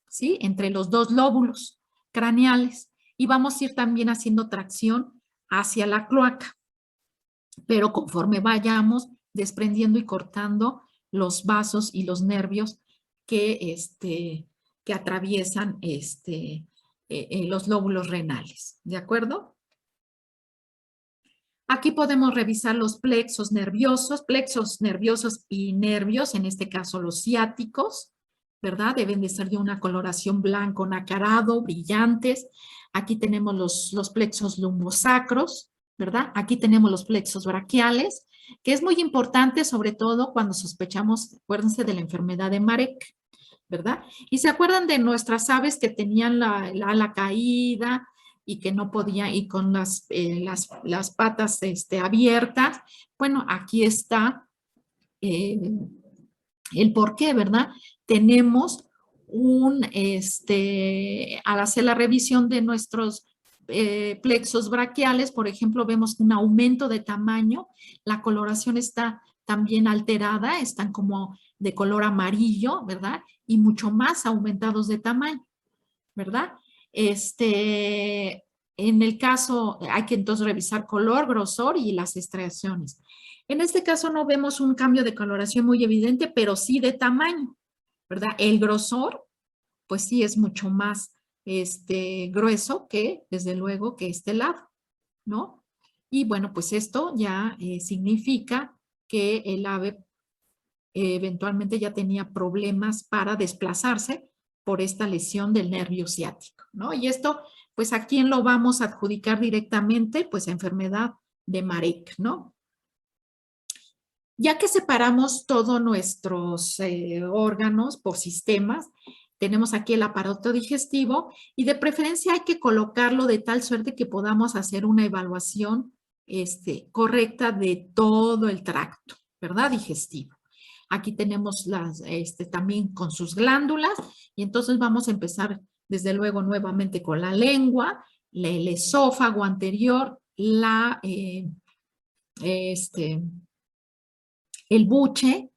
¿sí? Entre los dos lóbulos craneales, y vamos a ir también haciendo tracción hacia la cloaca, pero conforme vayamos desprendiendo y cortando los vasos y los nervios que atraviesan los lóbulos renales, ¿de acuerdo? Aquí podemos revisar los plexos nerviosos y nervios, en este caso los ciáticos, ¿verdad? Deben de ser de una coloración blanco nacarado, brillantes. Aquí tenemos los plexos lumbosacros, ¿verdad? Aquí tenemos los plexos braquiales, que es muy importante, sobre todo cuando sospechamos, acuérdense de la enfermedad de Marek, ¿verdad? Y se acuerdan de nuestras aves que tenían la ala caída y que no podían, y con las patas abiertas. Bueno, aquí está eh, el por qué, ¿verdad? Tenemos al hacer la revisión de nuestros plexos braquiales, por ejemplo, vemos un aumento de tamaño, la coloración está también alterada, están como de color amarillo, ¿verdad? Y mucho más aumentados de tamaño, ¿verdad? En el caso, hay que entonces revisar color, grosor y las estriaciones. En este caso no vemos un cambio de coloración muy evidente, pero sí de tamaño, ¿verdad? El grosor, pues sí es mucho más grueso que, desde luego, que este lado, ¿no? Y bueno, pues esto ya significa que el ave eventualmente ya tenía problemas para desplazarse por esta lesión del nervio ciático, ¿no? Y esto, pues, ¿a quién lo vamos a adjudicar directamente? Pues a enfermedad de Marek, ¿no? Ya que separamos todos nuestros órganos por sistemas, tenemos aquí el aparato digestivo, y de preferencia hay que colocarlo de tal suerte que podamos hacer una evaluación correcta de todo el tracto, ¿verdad? Digestivo. Aquí tenemos también con sus glándulas, y entonces vamos a empezar desde luego nuevamente con la lengua, el esófago anterior, el buche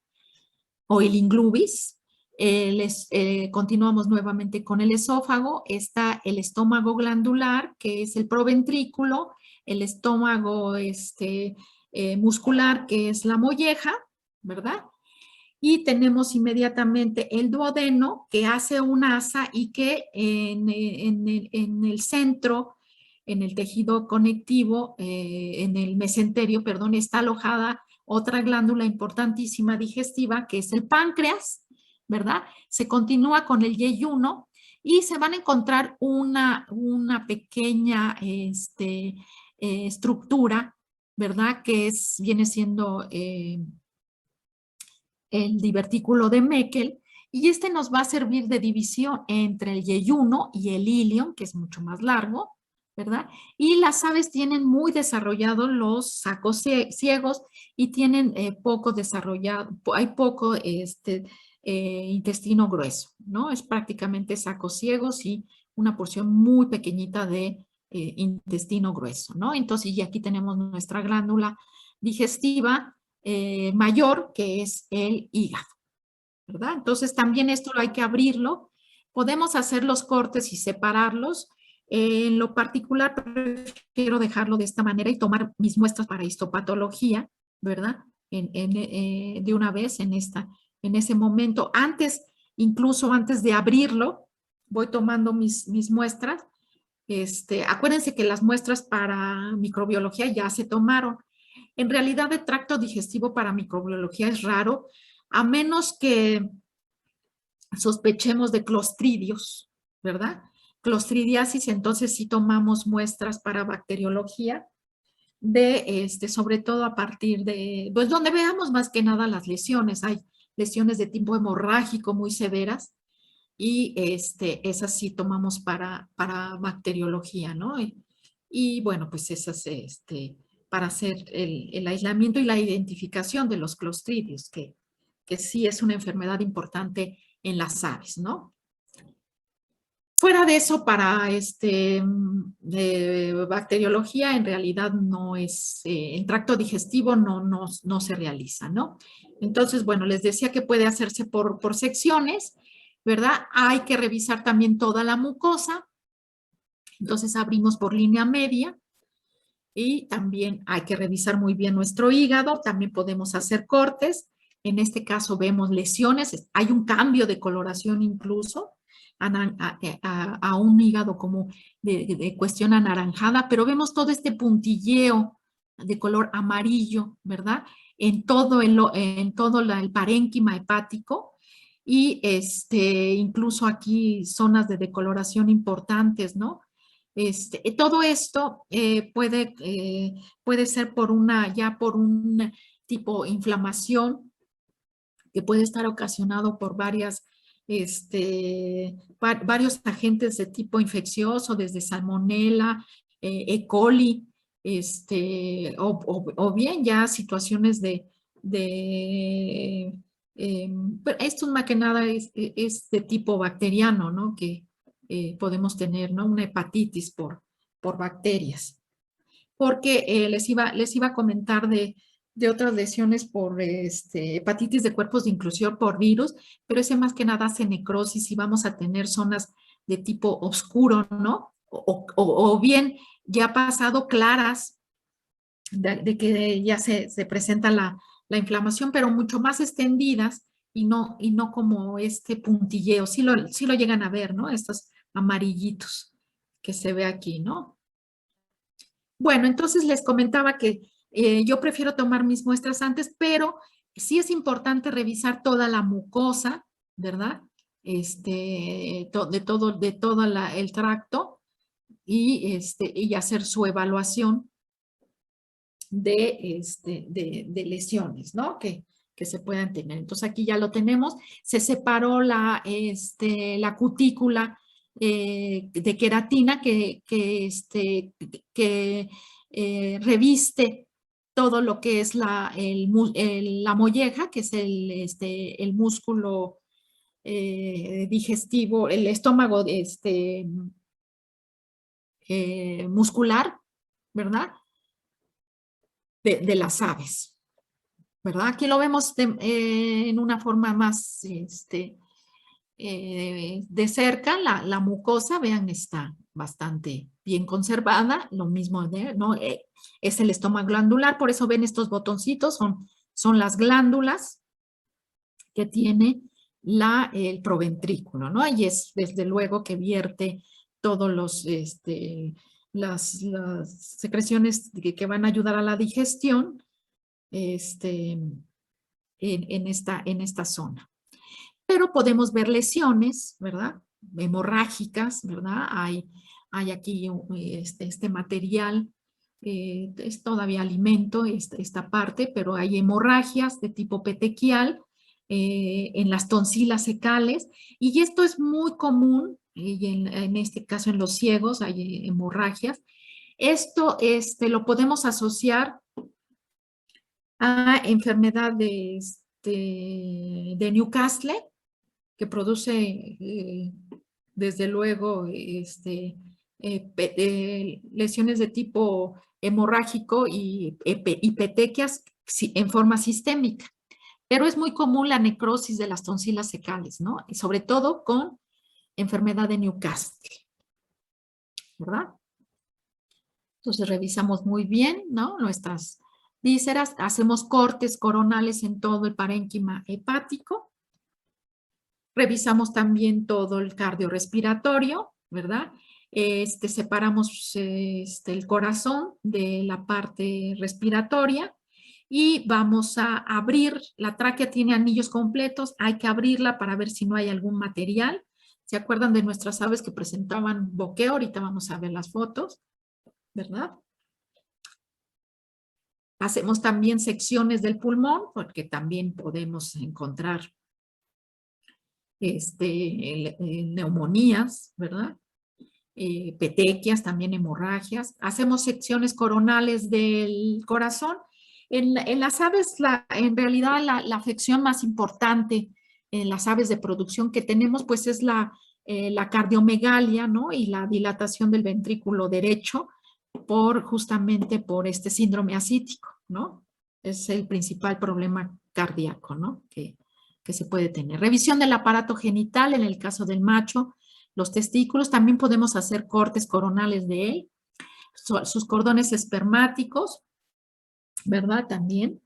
o el inglubis. Continuamos nuevamente con el esófago, está el estómago glandular, que es el proventrículo, el estómago muscular, que es la molleja, ¿verdad? Y tenemos inmediatamente el duodeno, que hace un asa y que en el centro, en el tejido conectivo, en el mesenterio, perdón, está alojada otra glándula importantísima digestiva, que es el páncreas, ¿verdad? Se continúa con el yeyuno y se van a encontrar una pequeña estructura, ¿verdad? Que viene siendo el divertículo de Meckel, y nos va a servir de división entre el yeyuno y el ilion, que es mucho más largo, ¿verdad? Y las aves tienen muy desarrollados los sacos ciegos, y tienen poco desarrollado, hay poco intestino grueso, ¿no? Es prácticamente sacos ciegos y una porción muy pequeñita de intestino grueso, ¿no? Entonces, y aquí tenemos nuestra glándula digestiva mayor, que es el hígado, ¿verdad? Entonces también esto hay que abrirlo. Podemos hacer los cortes y separarlos. En lo particular prefiero dejarlo de esta manera y tomar mis muestras para histopatología, ¿verdad? De una vez en ese momento. Incluso antes de abrirlo, voy tomando mis muestras Acuérdense que las muestras para microbiología ya se tomaron. En realidad, el tracto digestivo para microbiología es raro, a menos que sospechemos de clostridios, ¿verdad? Clostridiasis, entonces sí tomamos muestras para bacteriología, sobre todo a partir de, pues donde veamos más que nada las lesiones. Hay lesiones de tipo hemorrágico muy severas y esas sí tomamos para bacteriología, ¿no? Y bueno, pues esas, para hacer el aislamiento y la identificación de los clostridios, que sí es una enfermedad importante en las aves, ¿no? Fuera de eso, para bacteriología, en realidad no es, el tracto digestivo no se realiza, ¿no? Entonces, bueno, les decía que puede hacerse por secciones, ¿verdad? Hay que revisar también toda la mucosa, entonces abrimos por línea media y también hay que revisar muy bien nuestro hígado, también podemos hacer cortes, en este caso vemos lesiones, hay un cambio de coloración incluso, a un hígado como de cuestión anaranjada, pero vemos todo este puntilleo de color amarillo, ¿verdad? En todo el parénquima hepático y incluso aquí zonas de decoloración importantes, ¿no? Todo esto puede ser ya por un tipo inflamación que puede estar ocasionado por varios agentes de tipo infeccioso, desde salmonela, E. coli, o bien ya situaciones pero esto más que nada es de tipo bacteriano, ¿no? Que podemos tener, ¿no? Una hepatitis por bacterias. Porque les iba a comentar de otras lesiones por hepatitis de cuerpos de inclusión por virus, pero ese más que nada hace necrosis y vamos a tener zonas de tipo oscuro, ¿no? O bien ya ha pasado claras de que ya se presenta la inflamación, pero mucho más extendidas y no como este puntilleo. Sí lo llegan a ver, ¿no? Estos amarillitos que se ve aquí, ¿no? Bueno, entonces les comentaba que yo prefiero tomar mis muestras antes, pero sí es importante revisar toda la mucosa, ¿verdad? De todo el tracto y hacer su evaluación de lesiones, ¿no? Que se puedan tener. Entonces aquí ya lo tenemos. Se separó la cutícula de queratina que reviste todo lo que es la molleja, que es el músculo digestivo, el estómago muscular, ¿verdad? De las aves, ¿verdad? Aquí lo vemos en una forma más de cerca, la mucosa, vean, está bastante bien conservada, lo mismo, ¿no? Es el estómago glandular, por eso ven estos botoncitos, son las glándulas que tiene el proventrículo, ¿no? Y es desde luego que vierte todos las secreciones que van a ayudar a la digestión en esta zona. Pero podemos ver lesiones, ¿verdad? Hemorrágicas, ¿verdad? Hay aquí este material, es todavía alimento, esta parte, pero hay hemorragias de tipo petequial en las tonsilas secales, y esto es muy común, y en este caso en los ciegos hay hemorragias. Esto lo podemos asociar a enfermedad de Newcastle, que produce desde luego lesiones de tipo hemorrágico y petequias en forma sistémica. Pero es muy común la necrosis de las tonsilas secales, ¿no? Y sobre todo con enfermedad de Newcastle, ¿verdad? Entonces revisamos muy bien, ¿no? Nuestras vísceras, hacemos cortes coronales en todo el parénquima hepático. Revisamos también todo el cardiorrespiratorio, ¿verdad? Separamos el corazón de la parte respiratoria y vamos a abrir. La tráquea tiene anillos completos, hay que abrirla para ver si no hay algún material. ¿Se acuerdan de nuestras aves que presentaban boqueo? Ahorita vamos a ver las fotos, ¿verdad? Hacemos también secciones del pulmón, porque también podemos encontrar neumonías, ¿verdad? Petequias, también hemorragias. Hacemos secciones coronales del corazón. En las aves, en realidad la afección más importante en las aves de producción que tenemos, pues es la cardiomegalia, ¿no? Y la dilatación del ventrículo derecho justamente por este síndrome ascítico, ¿no? Es el principal problema cardíaco, ¿no? Que se puede tener. Revisión del aparato genital en el caso del macho, los testículos, también podemos hacer cortes coronales de él, sus cordones espermáticos, ¿verdad? También.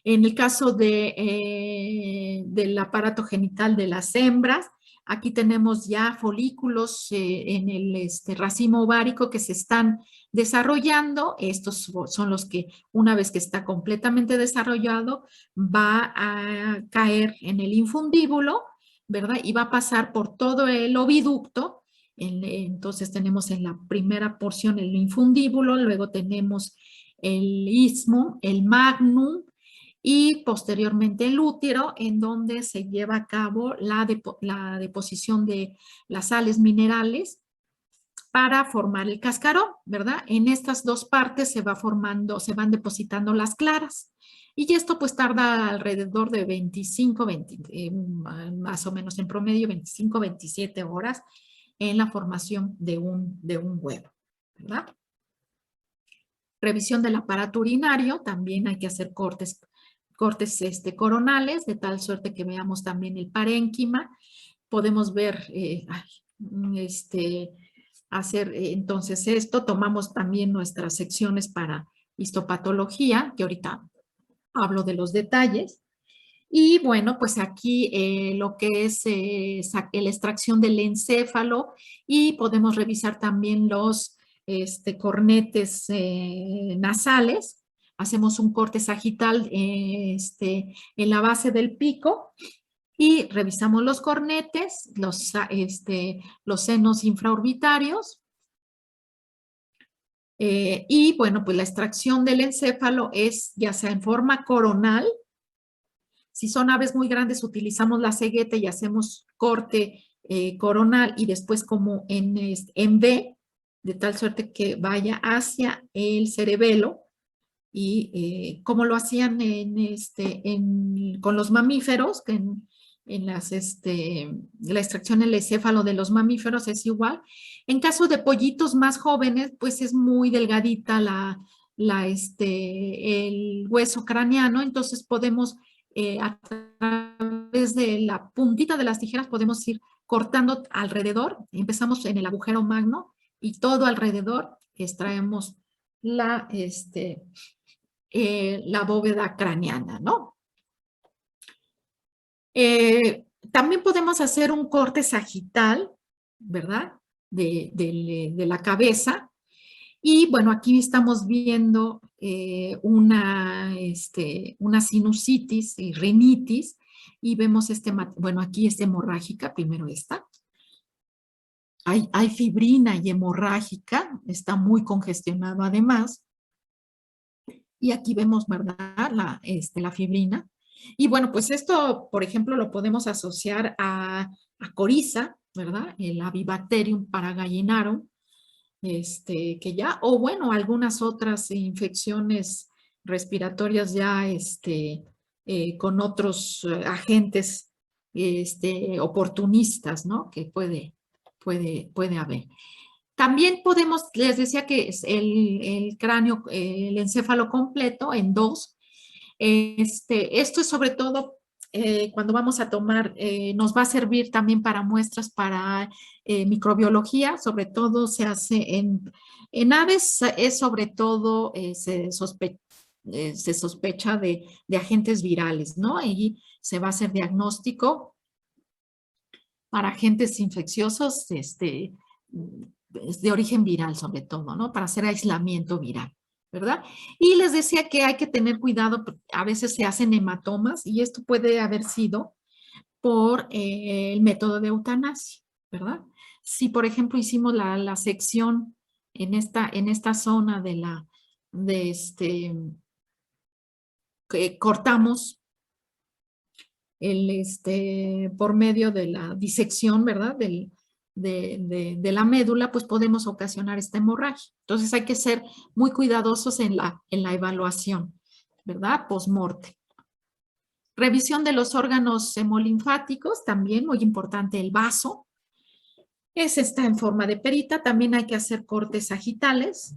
En el caso del aparato genital de las hembras, aquí tenemos ya folículos en el racimo ovárico que se están desarrollando. Estos son los que una vez que está completamente desarrollado va a caer en el infundíbulo, ¿verdad? Y va a pasar por todo el oviducto. Entonces tenemos en la primera porción el infundíbulo, luego tenemos el istmo, el magnum, y posteriormente el útero, en donde se lleva a cabo la deposición de las sales minerales para formar el cascarón, ¿verdad? En estas dos partes se van depositando las claras. Y esto pues tarda alrededor de 25, más o menos en promedio, 25, 27 horas en la formación de un huevo, ¿verdad? Revisión del aparato urinario, también hay que hacer cortes coronales, de tal suerte que veamos también el parénquima. Podemos ver, hacer entonces esto. Tomamos también nuestras secciones para histopatología, que ahorita hablo de los detalles. Y bueno, pues aquí lo que es la extracción del encéfalo, y podemos revisar también los cornetes nasales. Hacemos un corte sagital en la base del pico y revisamos los cornetes, los senos infraorbitarios. Y bueno, pues la extracción del encéfalo es ya sea en forma coronal. Si son aves muy grandes, utilizamos la cegueta y hacemos corte coronal y después como en V, de tal suerte que vaya hacia el cerebelo, y como lo hacían con los mamíferos, que la extracción del encéfalo de los mamíferos es igual. En caso de pollitos más jóvenes, pues es muy delgadita el hueso craneano, entonces podemos a través de la puntita de las tijeras podemos ir cortando alrededor. Empezamos en el agujero magno y todo alrededor extraemos la bóveda craneana, ¿no? También podemos hacer un corte sagital, ¿verdad? De la cabeza. Y bueno, aquí estamos viendo una sinusitis y rinitis, y vemos bueno, aquí es hemorrágica, primero esta. Hay fibrina y hemorrágica, está muy congestionado además. Y aquí vemos, ¿verdad? La fibrina. Y bueno, pues esto, por ejemplo, lo podemos asociar a coriza, ¿verdad? El Avibacterium paragallinarum, que ya, o bueno, algunas otras infecciones respiratorias ya, con otros agentes, oportunistas, ¿no? Que puede haber. También podemos, les decía que es el cráneo, el encéfalo completo en dos. Esto es sobre todo cuando vamos a tomar, nos va a servir también para muestras para microbiología, sobre todo se hace en aves, es sobre todo se sospecha de agentes virales, ¿no? Y se va a hacer diagnóstico para agentes infecciosos, es de origen viral sobre todo, ¿no? Para hacer aislamiento viral, ¿verdad? Y les decía que hay que tener cuidado, a veces se hacen hematomas y esto puede haber sido por el método de eutanasia, ¿verdad? Si, por ejemplo, hicimos la sección en esta zona de que cortamos por medio de la disección, ¿verdad? De la médula, pues podemos ocasionar esta hemorragia. Entonces hay que ser muy cuidadosos en la evaluación, ¿verdad? Post-morte. Revisión de los órganos hemolinfáticos, también muy importante el vaso. Ese está en forma de perita, también hay que hacer cortes sagitales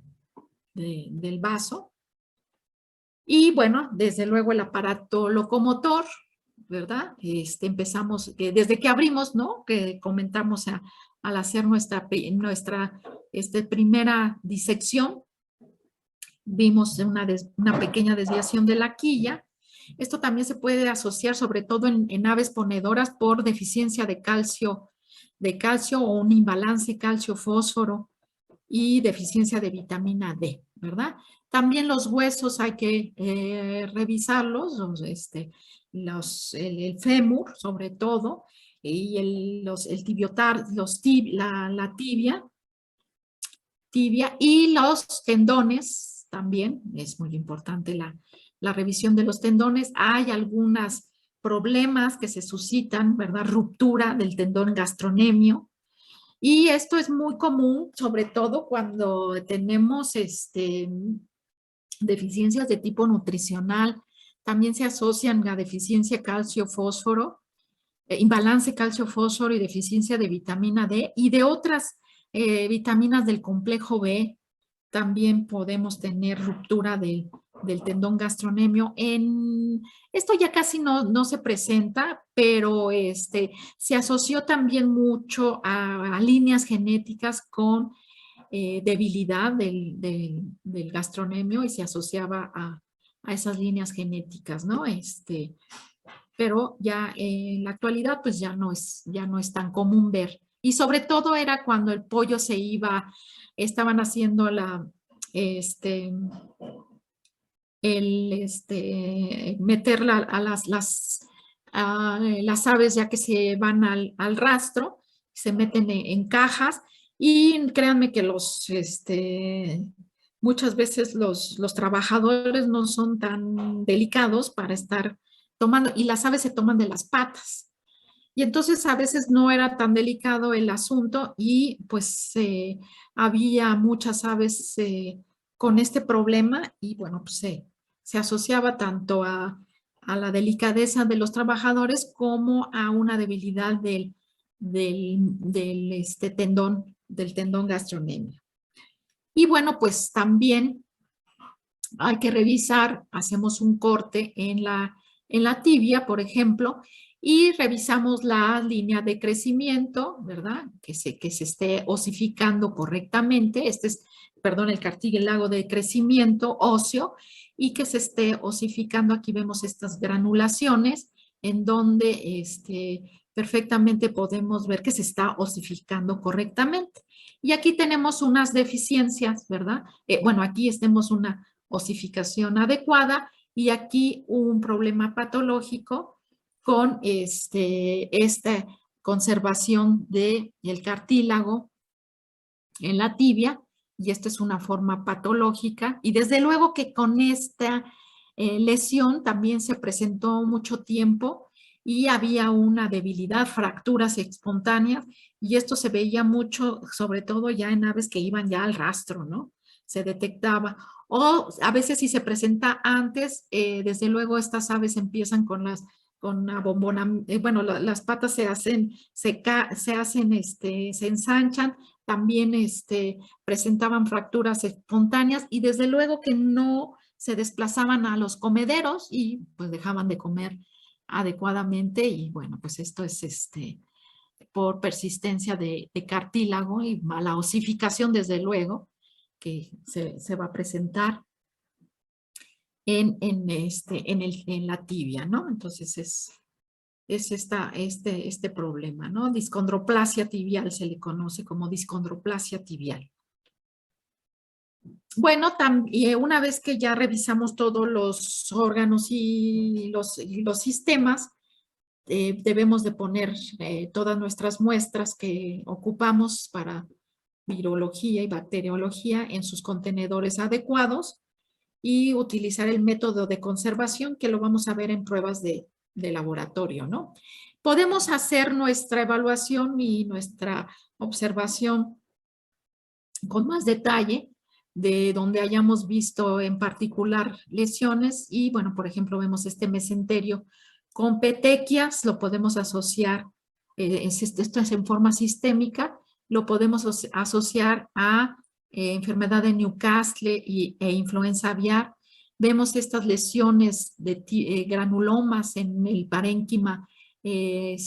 del vaso. Y bueno, desde luego el aparato locomotor, ¿verdad? Empezamos, desde que abrimos, ¿no? Que comentamos al hacer nuestra primera disección, vimos una pequeña desviación de la quilla. Esto también se puede asociar sobre todo en aves ponedoras por deficiencia de calcio o un imbalance calcio-fósforo y deficiencia de vitamina D, ¿verdad? También los huesos hay que revisarlos, el fémur sobre todo, y el tibiotar, la tibia y los tendones también, es muy importante la revisión de los tendones. Hay algunos problemas que se suscitan, ¿verdad? Ruptura del tendón gastronemio, y esto es muy común, sobre todo cuando tenemos deficiencias de tipo nutricional. También se asocian a deficiencia calcio-fósforo, imbalance calcio-fósforo y deficiencia de vitamina D y de otras vitaminas del complejo B. También podemos tener ruptura del tendón gastronemio. Esto ya casi no se presenta, pero se asoció también mucho a líneas genéticas con debilidad del gastronemio y se asociaba a esas líneas genéticas, ¿no? Pero ya en la actualidad pues ya no es tan común ver. Y sobre todo era cuando el pollo estaban haciendo meterla a las aves ya que se van al rastro, se meten en cajas y créanme que muchas veces los trabajadores no son tan delicados para estar tomando, y las aves se toman de las patas. Y entonces a veces no era tan delicado el asunto y pues había muchas aves con este problema y bueno, pues se asociaba tanto a la delicadeza de los trabajadores como a una debilidad del tendón gastronemio. Y bueno, pues también hay que revisar, hacemos un corte en la tibia, por ejemplo, y revisamos la línea de crecimiento, ¿verdad? Que se esté osificando correctamente. Perdón, el cartílago de crecimiento óseo y que se esté osificando. Aquí vemos estas granulaciones en donde perfectamente podemos ver que se está osificando correctamente. Y aquí tenemos unas deficiencias, ¿verdad? Bueno, aquí tenemos una osificación adecuada y aquí un problema patológico con esta conservación del cartílago en la tibia, y esto es una forma patológica, y desde luego que con esta lesión también se presentó mucho tiempo y había una debilidad, fracturas espontáneas, y esto se veía mucho, sobre todo ya en aves que iban ya al rastro, ¿no? Se detectaba. O a veces si se presenta antes, desde luego estas aves empiezan con una bombona, bueno, las patas se ensanchan, también presentaban fracturas espontáneas y desde luego que no se desplazaban a los comederos y pues dejaban de comer adecuadamente y bueno, pues esto es por persistencia de cartílago y mala osificación desde luego que se va a presentar en la tibia, ¿no? Entonces es este problema, ¿no? Discondroplasia tibial se le conoce como discondroplasia tibial. Bueno, una vez que ya revisamos todos los órganos y los sistemas, debemos de poner todas nuestras muestras que ocupamos para virología y bacteriología en sus contenedores adecuados y utilizar el método de conservación que lo vamos a ver en pruebas de laboratorio, ¿no? Podemos hacer nuestra evaluación y nuestra observación con más detalle de donde hayamos visto en particular lesiones y, bueno, por ejemplo, vemos este mesenterio con petequias, lo podemos asociar, esto es en forma sistémica, lo podemos asociar a enfermedad de Newcastle e influenza aviar. Vemos estas lesiones de granulomas en el parénquima, en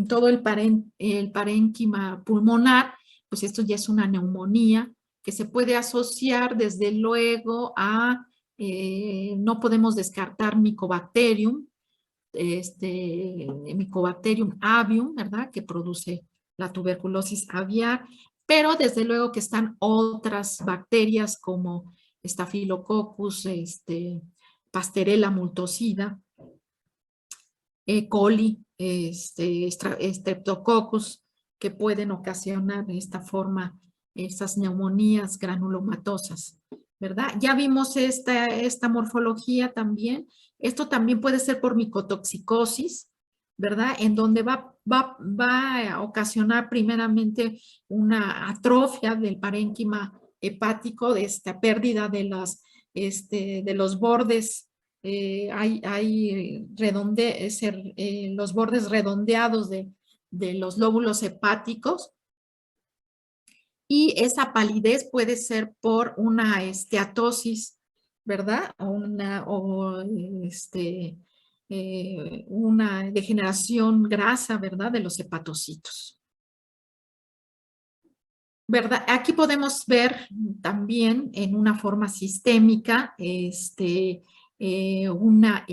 todo el parénquima pulmonar, pues esto ya es una neumonía que se puede asociar desde luego a, no podemos descartar Mycobacterium, Mycobacterium avium, ¿verdad? Que produce la tuberculosis aviar, pero desde luego que están otras bacterias como Staphylococcus, Pasteurella multocida, E. coli, Streptococcus, que pueden ocasionar de esta forma estas neumonías granulomatosas, ¿verdad? Ya vimos esta morfología también. Esto también puede ser por micotoxicosis, ¿verdad? En donde va a ocasionar primeramente una atrofia del parénquima hepático, de esta pérdida de los bordes, hay los bordes redondeados de los lóbulos hepáticos, y esa palidez puede ser por una esteatosis, ¿verdad? Una degeneración grasa, ¿verdad? De los hepatocitos. ¿Verdad? Aquí podemos ver también en una forma sistémica una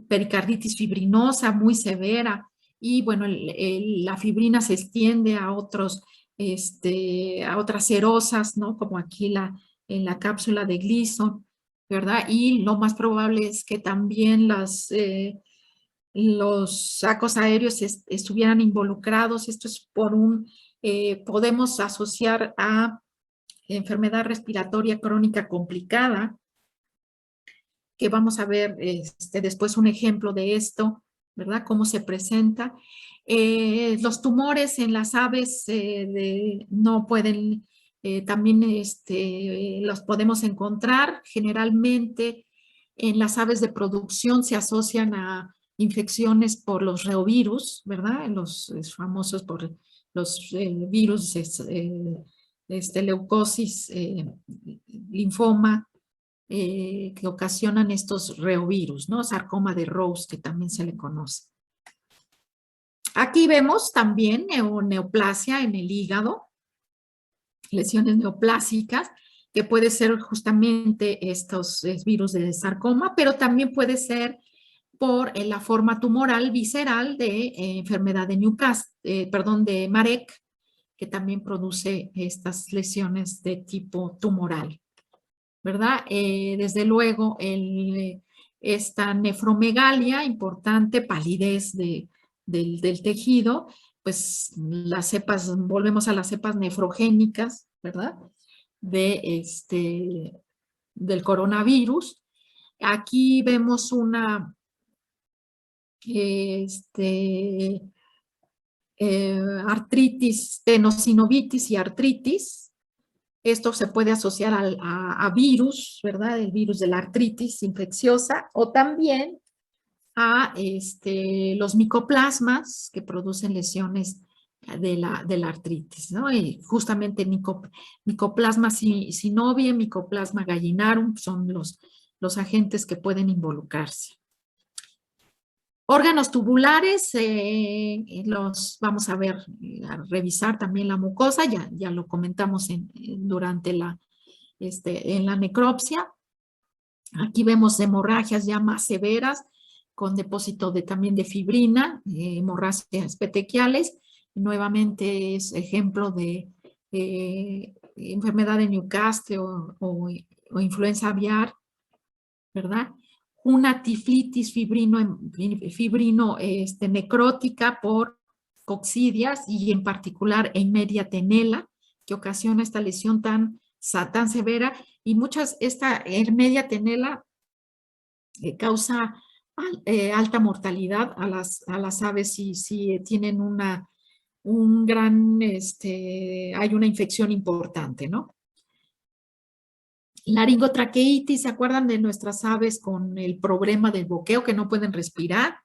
pericarditis fibrinosa muy severa, y bueno, la fibrina se extiende a otras serosas, ¿no? Como aquí en la cápsula de Gleason, ¿verdad? Y lo más probable es que también los sacos aéreos estuvieran involucrados. Esto es podemos asociar a enfermedad respiratoria crónica complicada, que vamos a ver después un ejemplo de esto, ¿verdad? Cómo se presenta. Los tumores en las aves no pueden, también los podemos encontrar. Generalmente en las aves de producción se asocian a infecciones por los reovirus, ¿verdad? Los famosos por los virus, leucosis, linfoma, que ocasionan estos reovirus, ¿no? Sarcoma de Rose, que también se le conoce. Aquí vemos también neoplasia en el hígado, lesiones neoplásicas, que puede ser justamente estos virus de sarcoma, pero también puede ser por la forma tumoral visceral de enfermedad de Newcastle, de Marek, que también produce estas lesiones de tipo tumoral, ¿verdad? Desde luego, esta nefromegalia, importante, palidez del tejido, pues volvemos a las cepas nefrogénicas, ¿verdad? Del coronavirus. Aquí vemos una artritis, tenosinovitis y artritis. Esto se puede asociar a virus, ¿verdad? El virus de la artritis infecciosa, o también a los micoplasmas que producen lesiones de la artritis, ¿no? Y justamente micoplasma synovium, micoplasma gallinarum son los agentes que pueden involucrarse. Órganos tubulares, los vamos a ver, a revisar también la mucosa, ya lo comentamos durante en la necropsia. Aquí vemos hemorragias ya más severas, con depósito también de fibrina, hemorragias petequiales. Nuevamente es ejemplo de enfermedad de Newcastle o influenza aviar, ¿verdad? Una tiflitis fibrino necrótica por coccidias y en particular en media tenela, que ocasiona esta lesión tan severa, y esta media tenela causa alta mortalidad a las aves si tienen hay una infección importante, ¿no? Laringotraqueitis, ¿se acuerdan de nuestras aves con el problema del boqueo que no pueden respirar?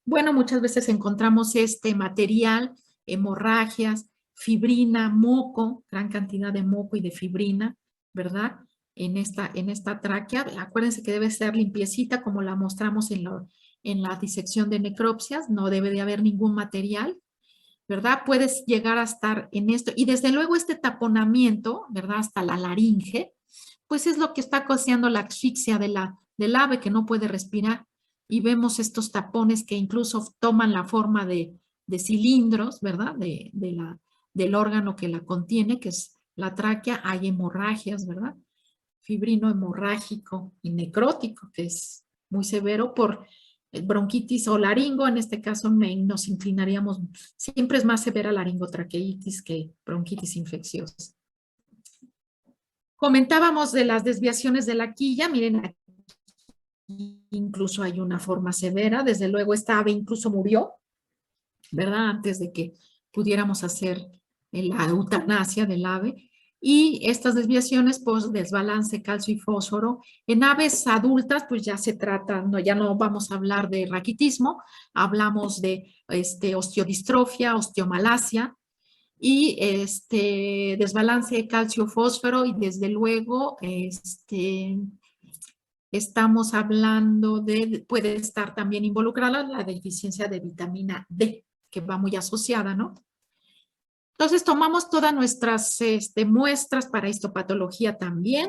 Bueno, muchas veces encontramos este material, hemorragias, fibrina, moco, gran cantidad de moco y de fibrina, ¿verdad? En esta tráquea. Acuérdense que debe ser limpiecita como la mostramos en la disección de necropsias, no debe de haber ningún material, ¿verdad? Puedes llegar a estar en esto. Y desde luego este taponamiento, ¿verdad? Hasta la laringe, pues es lo que está causando la asfixia del ave que no puede respirar. Y vemos estos tapones que incluso toman la forma de cilindros, ¿verdad? Del órgano que la contiene, que es la tráquea. Hay hemorragias, ¿verdad? Fibrino hemorrágico y necrótico, que es muy severo por bronquitis o laringo. En este caso nos inclinaríamos, siempre es más severa laringotraqueitis que bronquitis infecciosa. Comentábamos de las desviaciones de la quilla. Miren, aquí incluso hay una forma severa. Desde luego esta ave incluso murió, ¿verdad? Antes de que pudiéramos hacer la eutanasia del ave. Y estas desviaciones, pues desbalance calcio y fósforo. En aves adultas, pues ya se trata, ya no vamos a hablar de raquitismo, hablamos de osteodistrofia, osteomalacia, y desbalance de calcio-fósforo, y desde luego estamos hablando puede estar también involucrada la deficiencia de vitamina D, que va muy asociada, ¿no? Entonces tomamos todas nuestras muestras para histopatología también.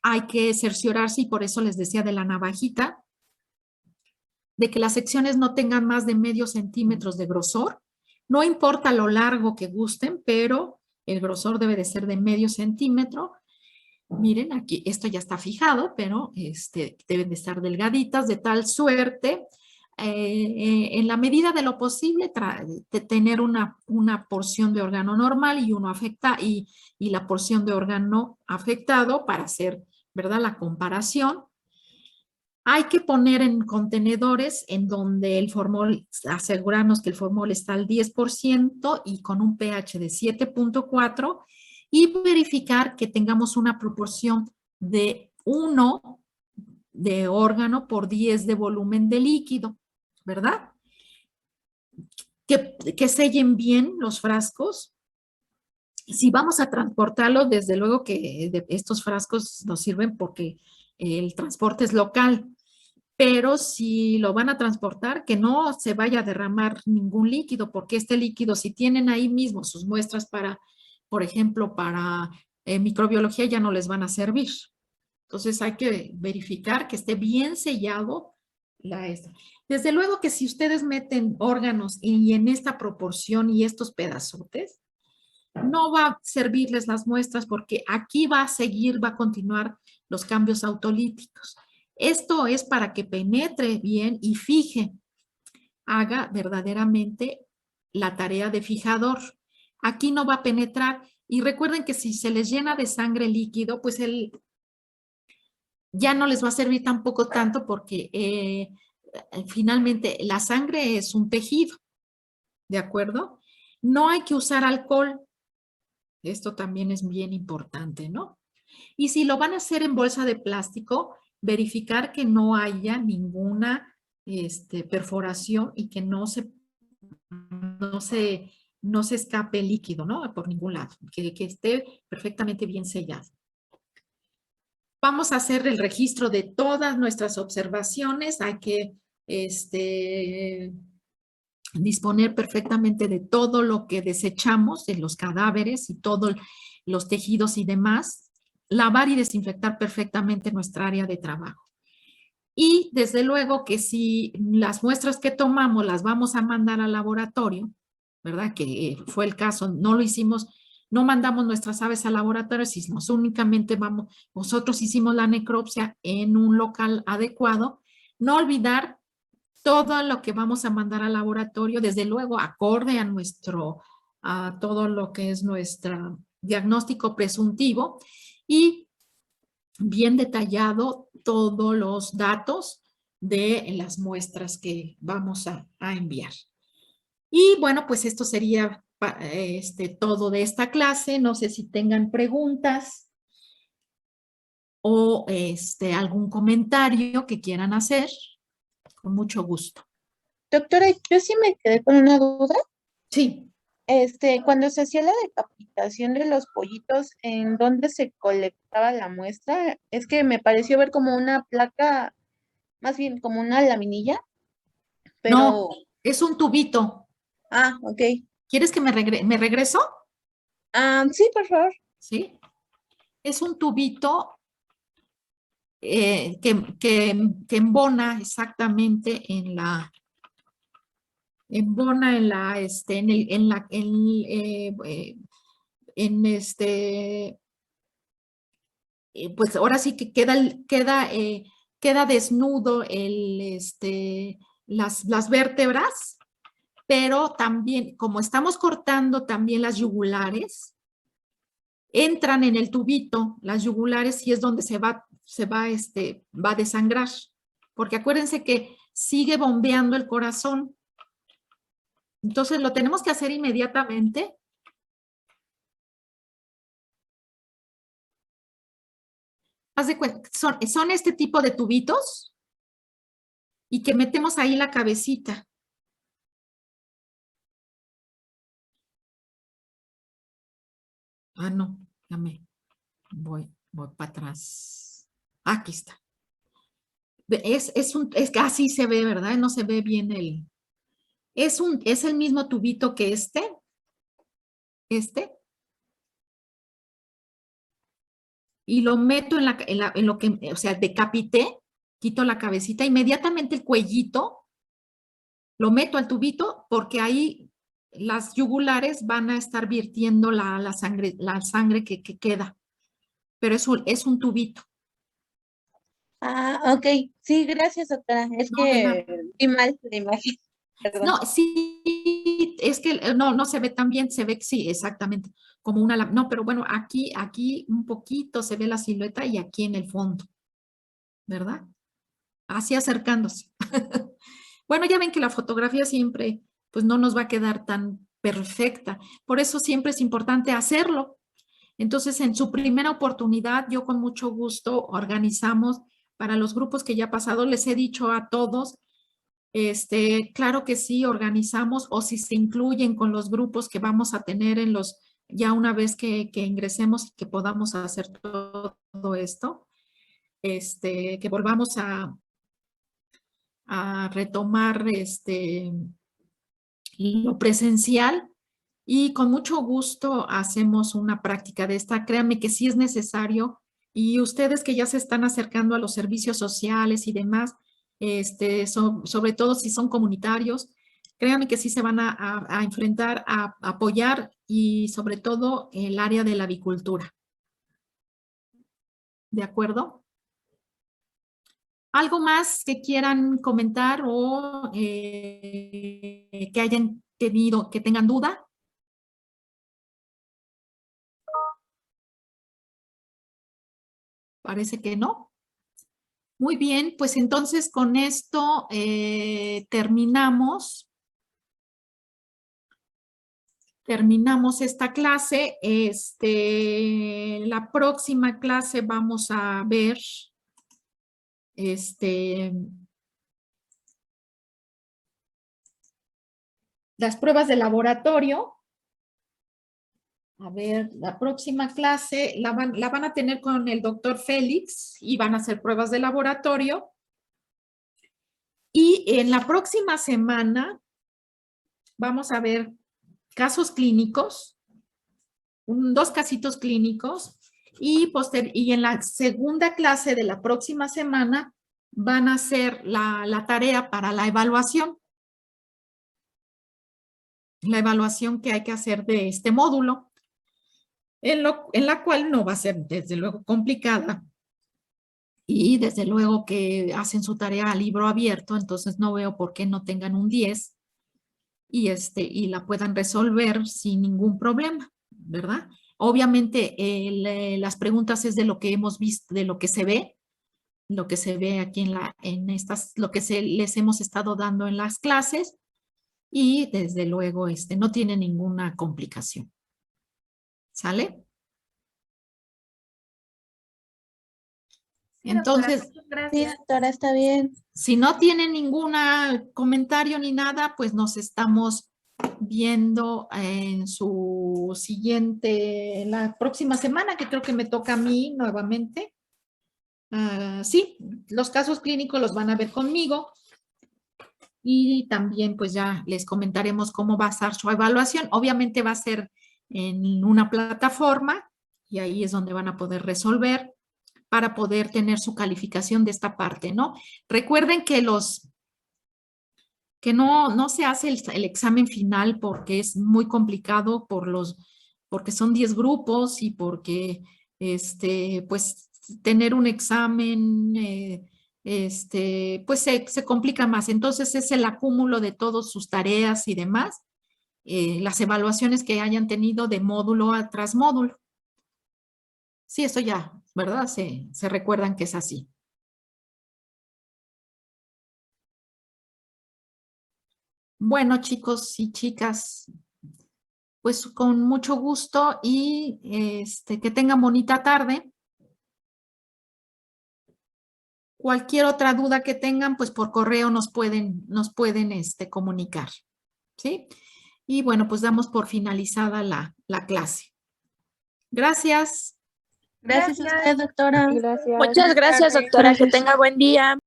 Hay que cerciorarse, y por eso les decía de la navajita, de que las secciones no tengan más de medio centímetro de grosor. No importa lo largo que gusten, pero el grosor debe de ser de medio centímetro. Miren, aquí esto ya está fijado, pero deben de estar delgaditas de tal suerte, en la medida de lo posible, de tener una porción de órgano normal y la porción de órgano afectado para hacer, ¿verdad?, la comparación. Hay que poner en contenedores en donde el formol, asegurarnos que el formol está al 10% y con un pH de 7.4, y verificar que tengamos una proporción de 1 de órgano por 10 de volumen de líquido, ¿verdad? Que sellen bien los frascos. Si vamos a transportarlo, desde luego que estos frascos nos sirven porque el transporte es local. Pero si lo van a transportar, que no se vaya a derramar ningún líquido, porque este líquido, si tienen ahí mismo sus muestras para, por ejemplo, para microbiología, ya no les van a servir. Entonces hay que verificar que esté bien sellado Desde luego que si ustedes meten órganos y en esta proporción y estos pedazotes, no va a servirles las muestras, porque aquí va a continuar los cambios autolíticos. Esto es para que penetre bien y haga verdaderamente la tarea de fijador. Aquí no va a penetrar. Y recuerden que si se les llena de sangre líquido, pues ya no les va a servir tampoco tanto, porque finalmente la sangre es un tejido, ¿de acuerdo? No hay que usar alcohol. Esto también es bien importante, ¿no? Y si lo van a hacer en bolsa de plástico, verificar que no haya ninguna perforación y que no se escape líquido, ¿no? Por ningún lado, que esté perfectamente bien sellado. Vamos a hacer el registro de todas nuestras observaciones. Hay que disponer perfectamente de todo lo que desechamos, de los cadáveres y todos los tejidos y demás. Lavar y desinfectar perfectamente nuestra área de trabajo. Y desde luego que si las muestras que tomamos las vamos a mandar al laboratorio, ¿verdad? Que fue el caso, no lo hicimos, no mandamos nuestras aves al laboratorio, sino únicamente nosotros hicimos la necropsia en un local adecuado. No olvidar todo lo que vamos a mandar al laboratorio, desde luego acorde a todo lo que es nuestro diagnóstico presuntivo y bien detallado todos los datos de las muestras que vamos a enviar. Y bueno, pues esto sería todo de esta clase. No sé si tengan preguntas o algún comentario que quieran hacer. Con mucho gusto. Doctora, yo sí me quedé con una duda. Sí. Cuando se hacía la decapitación de los pollitos, ¿en dónde se colectaba la muestra? Es que me pareció ver como una placa, más bien como una laminilla, pero... No, es un tubito. Ah, ok. ¿Quieres que me regreso? Sí, por favor. Sí. Es un tubito que embona exactamente embona en la, en el, en la, en pues ahora sí que queda desnudo las vértebras, pero también, como estamos cortando también las yugulares, entran en el tubito las yugulares y es donde va a desangrar, porque acuérdense que sigue bombeando el corazón. Entonces lo tenemos que hacer inmediatamente. Haz de cuenta, son este tipo de tubitos y que metemos ahí la cabecita. Ah, no, ya voy para atrás. Aquí está. Es que así se ve, ¿verdad? No se ve bien es el mismo tubito que este. Y lo meto en lo que, o sea, decapité, quito la cabecita, inmediatamente el cuellito, lo meto al tubito porque ahí las yugulares van a estar virtiendo la sangre que queda, pero es un tubito. Ok. Sí, gracias, doctora. Es No, de nada. que vi mal la imagen. No, Perdón. sí, es que no se ve tan bien, se ve, sí, exactamente, como no, pero bueno, aquí un poquito se ve la silueta y aquí en el fondo, ¿verdad? Así acercándose. Bueno, ya ven que la fotografía siempre, pues no nos va a quedar tan perfecta. Por eso siempre es importante hacerlo. Entonces, en su primera oportunidad, yo con mucho gusto organizamos para los grupos que ya ha pasado, les he dicho a todos, claro que sí, organizamos o si se incluyen con los grupos que vamos a tener ya una vez que ingresemos y que podamos hacer todo esto, que volvamos a retomar lo presencial y con mucho gusto hacemos una práctica de esta. Créanme que sí es necesario y ustedes que ya se están acercando a los servicios sociales y demás, sobre todo si son comunitarios, créanme que sí se van a enfrentar a apoyar y sobre todo el área de la avicultura. ¿De acuerdo? ¿Algo más que quieran comentar o que hayan tenido, que tengan duda? Parece que no. Muy bien, pues entonces con esto terminamos esta clase. La próxima clase vamos a ver las pruebas de laboratorio. A ver, la próxima clase la van a tener con el doctor Félix y van a hacer pruebas de laboratorio. Y en la próxima semana vamos a ver casos clínicos, dos casitos clínicos, y en la segunda clase de la próxima semana van a hacer la tarea para la evaluación. La evaluación que hay que hacer de este módulo, en la cual no va a ser desde luego complicada y desde luego que hacen su tarea a libro abierto, entonces no veo por qué no tengan un 10 y la puedan resolver sin ningún problema, ¿verdad? Obviamente las preguntas es de lo que hemos visto, de lo que se ve aquí lo que les hemos estado dando en las clases y desde luego no tiene ninguna complicación. ¿Sale? Sí, doctora, Entonces, muchas Sí, gracias. doctora, está bien. si no tienen ningún comentario ni nada, pues nos estamos viendo en su siguiente, la próxima semana, que creo que me toca a mí nuevamente. Sí, los casos clínicos los van a ver conmigo y también pues ya les comentaremos cómo va a ser su evaluación. Obviamente va a ser en una plataforma y ahí es donde van a poder resolver para poder tener su calificación de esta parte, ¿no? Recuerden que no se hace el examen final porque es muy complicado porque son 10 grupos y porque, pues, tener un examen, pues se complica más. Entonces es el acúmulo de todas sus tareas y demás, las evaluaciones que hayan tenido de módulo tras módulo. Sí, eso ya, ¿verdad? Se recuerdan que es así. Bueno, chicos y chicas, pues con mucho gusto y que tengan bonita tarde. Cualquier otra duda que tengan, pues por correo nos pueden comunicar, ¿sí? Y bueno, pues damos por finalizada la clase. Gracias. Gracias a usted, doctora. Gracias. Muchas gracias, tardes. doctora. Que Gracias. tenga buen día.